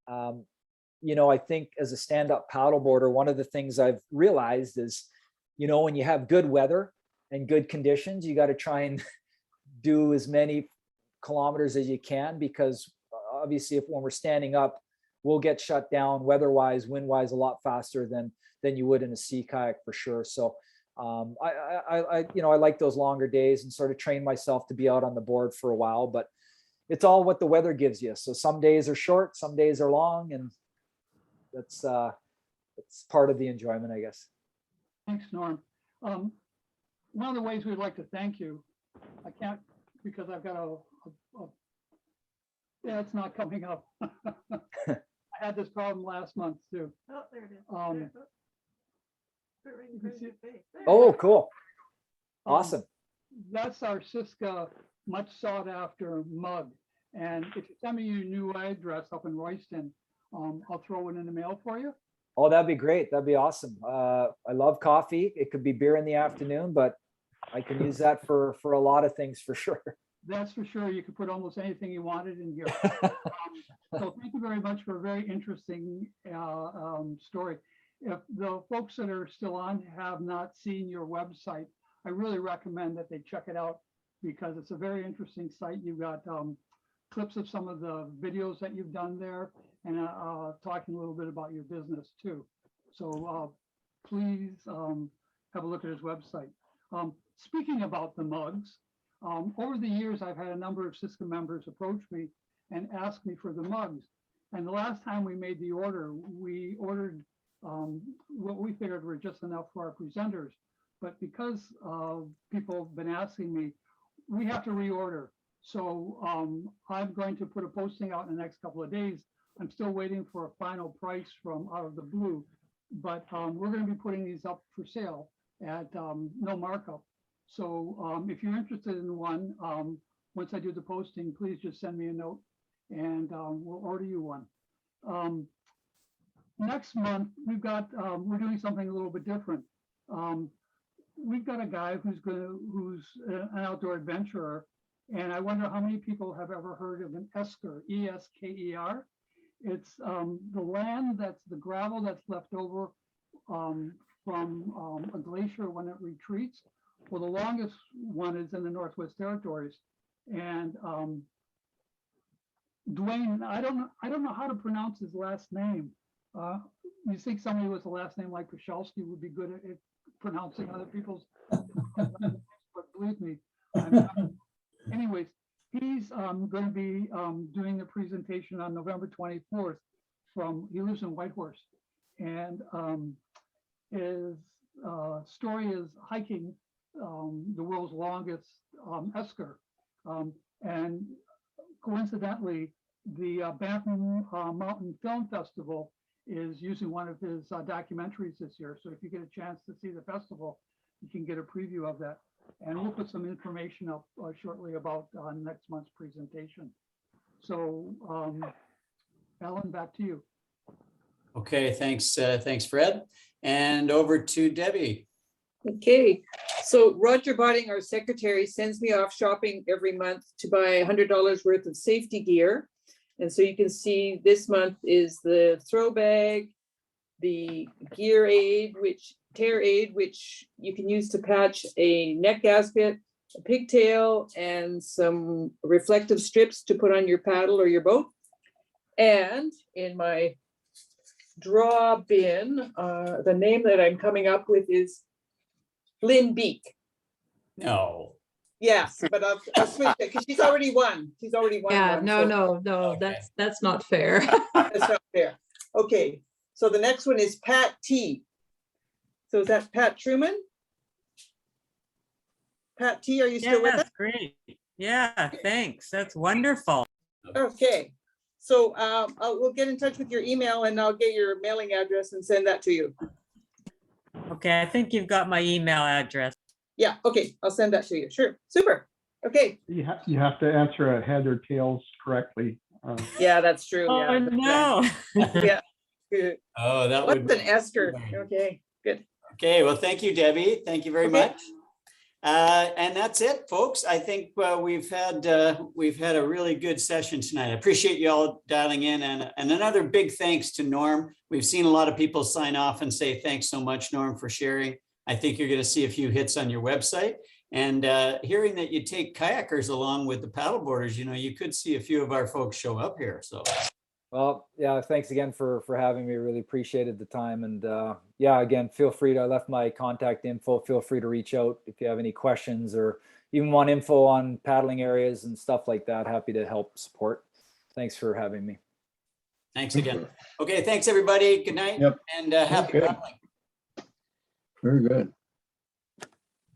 you know, I think as a stand-up paddleboarder, one of the things I've realized is, you know, when you have good weather and good conditions, you got to try and do as many kilometers as you can, because obviously when we're standing up, we'll get shut down weather-wise, wind-wise a lot faster than you would in a sea kayak for sure. So I you know, I like those longer days and sort of train myself to be out on the board for a while, but it's all what the weather gives you. So some days are short, some days are long, and that's part of the enjoyment, I guess. Thanks, Norm. One of the ways we'd like to thank you, I can't, because I've got yeah, it's not coming up. I had this problem last month too. Oh, there it is. Oh, cool. Awesome. That's our Siska much sought after mug. And if you send me your new address up in Royston, I'll throw it in the mail for you. Oh, that'd be great. That'd be awesome. I love coffee. It could be beer in the afternoon, but I can use that for a lot of things for sure. That's for sure. You could put almost anything you wanted in here. So thank you very much for a very interesting story. If the folks that are still on have not seen your website, I really recommend that they check it out, because it's a very interesting site. You've got clips of some of the videos that you've done there, and talking a little bit about your business too. So please have a look at his website. Speaking about the mugs, over the years, I've had a number of Siska members approach me and ask me for the mugs. And the last time we made the order, we ordered what we figured were just enough for our presenters. But because people have been asking me, we have to reorder. So I'm going to put a posting out in the next couple of days. I'm still waiting for a final price from out of the blue, but we're going to be putting these up for sale at no markup. So if you're interested in one, once I do the posting, please just send me a note and we'll order you one. Next month, we've got, we're doing something a little bit different. we've got a guy who's an outdoor adventurer, and I wonder how many people have ever heard of an esker, E-S-K-E-R. It's the land that's the gravel that's left over from a glacier when it retreats. Well, the longest one is in the Northwest Territories, and Dwayne, I don't know how to pronounce his last name. You think somebody with a last name like Koshalski would be good at pronouncing other people's, but believe me, I'm not. Anyways, he's going to be doing a presentation on November 24th he lives in Whitehorse, and his story is hiking the world's longest esker, and coincidentally, the Banff Mountain Film Festival is using one of his documentaries this year. So if you get a chance to see the festival, you can get a preview of that. And we'll put some information up shortly about next month's presentation. So Alan, back to you. Okay, thanks, Fred. And over to Debbie. Okay, so Roger Botting, our secretary, sends me off shopping every month to buy $100 worth of safety gear. And so you can see this month is the throw bag, the gear aid, tear aid, which you can use to patch a neck gasket, a pigtail, and some reflective strips to put on your paddle or your boat. And in my draw bin, the name that I'm coming up with is Lynn Beak. No. Yes, but I'll switch it because she's already won. She's already won. Yeah, one, no, so Okay. that's not fair. that's not fair. Okay, so the next one is Pat T. So is that Pat Truman? Pat T, are you still with us? Yes, great. Yeah, thanks. That's wonderful. Okay, so we'll get in touch with your email and I'll get your mailing address and send that to you. Okay, I think you've got my email address. Yeah, okay, I'll send that to you. Sure, super. Okay. You have to answer a head or tails correctly. Yeah, that's true. Oh, Yeah. no. Yeah. Good. Oh, that What's would an esker? Okay, good. Okay, well, thank you, Debbie. Thank you very Okay. much. And that's it, folks. I think we've had a really good session tonight. I appreciate you all dialing in, and another big thanks to Norm. We've seen a lot of people sign off and say thanks so much, Norm, for sharing. I think you're going to see a few hits on your website. And hearing that you take kayakers along with the paddleboarders, you could see a few of our folks show up here. So. Well, yeah, thanks again for having me. Really appreciated the time. And yeah, again, feel free to, I left my contact info. Feel free to reach out if you have any questions or even want info on paddling areas and stuff like that. Happy to help support. Thanks for having me. Thanks again. Okay, thanks everybody. Good night. Yep. And happy Okay. paddling. Very good.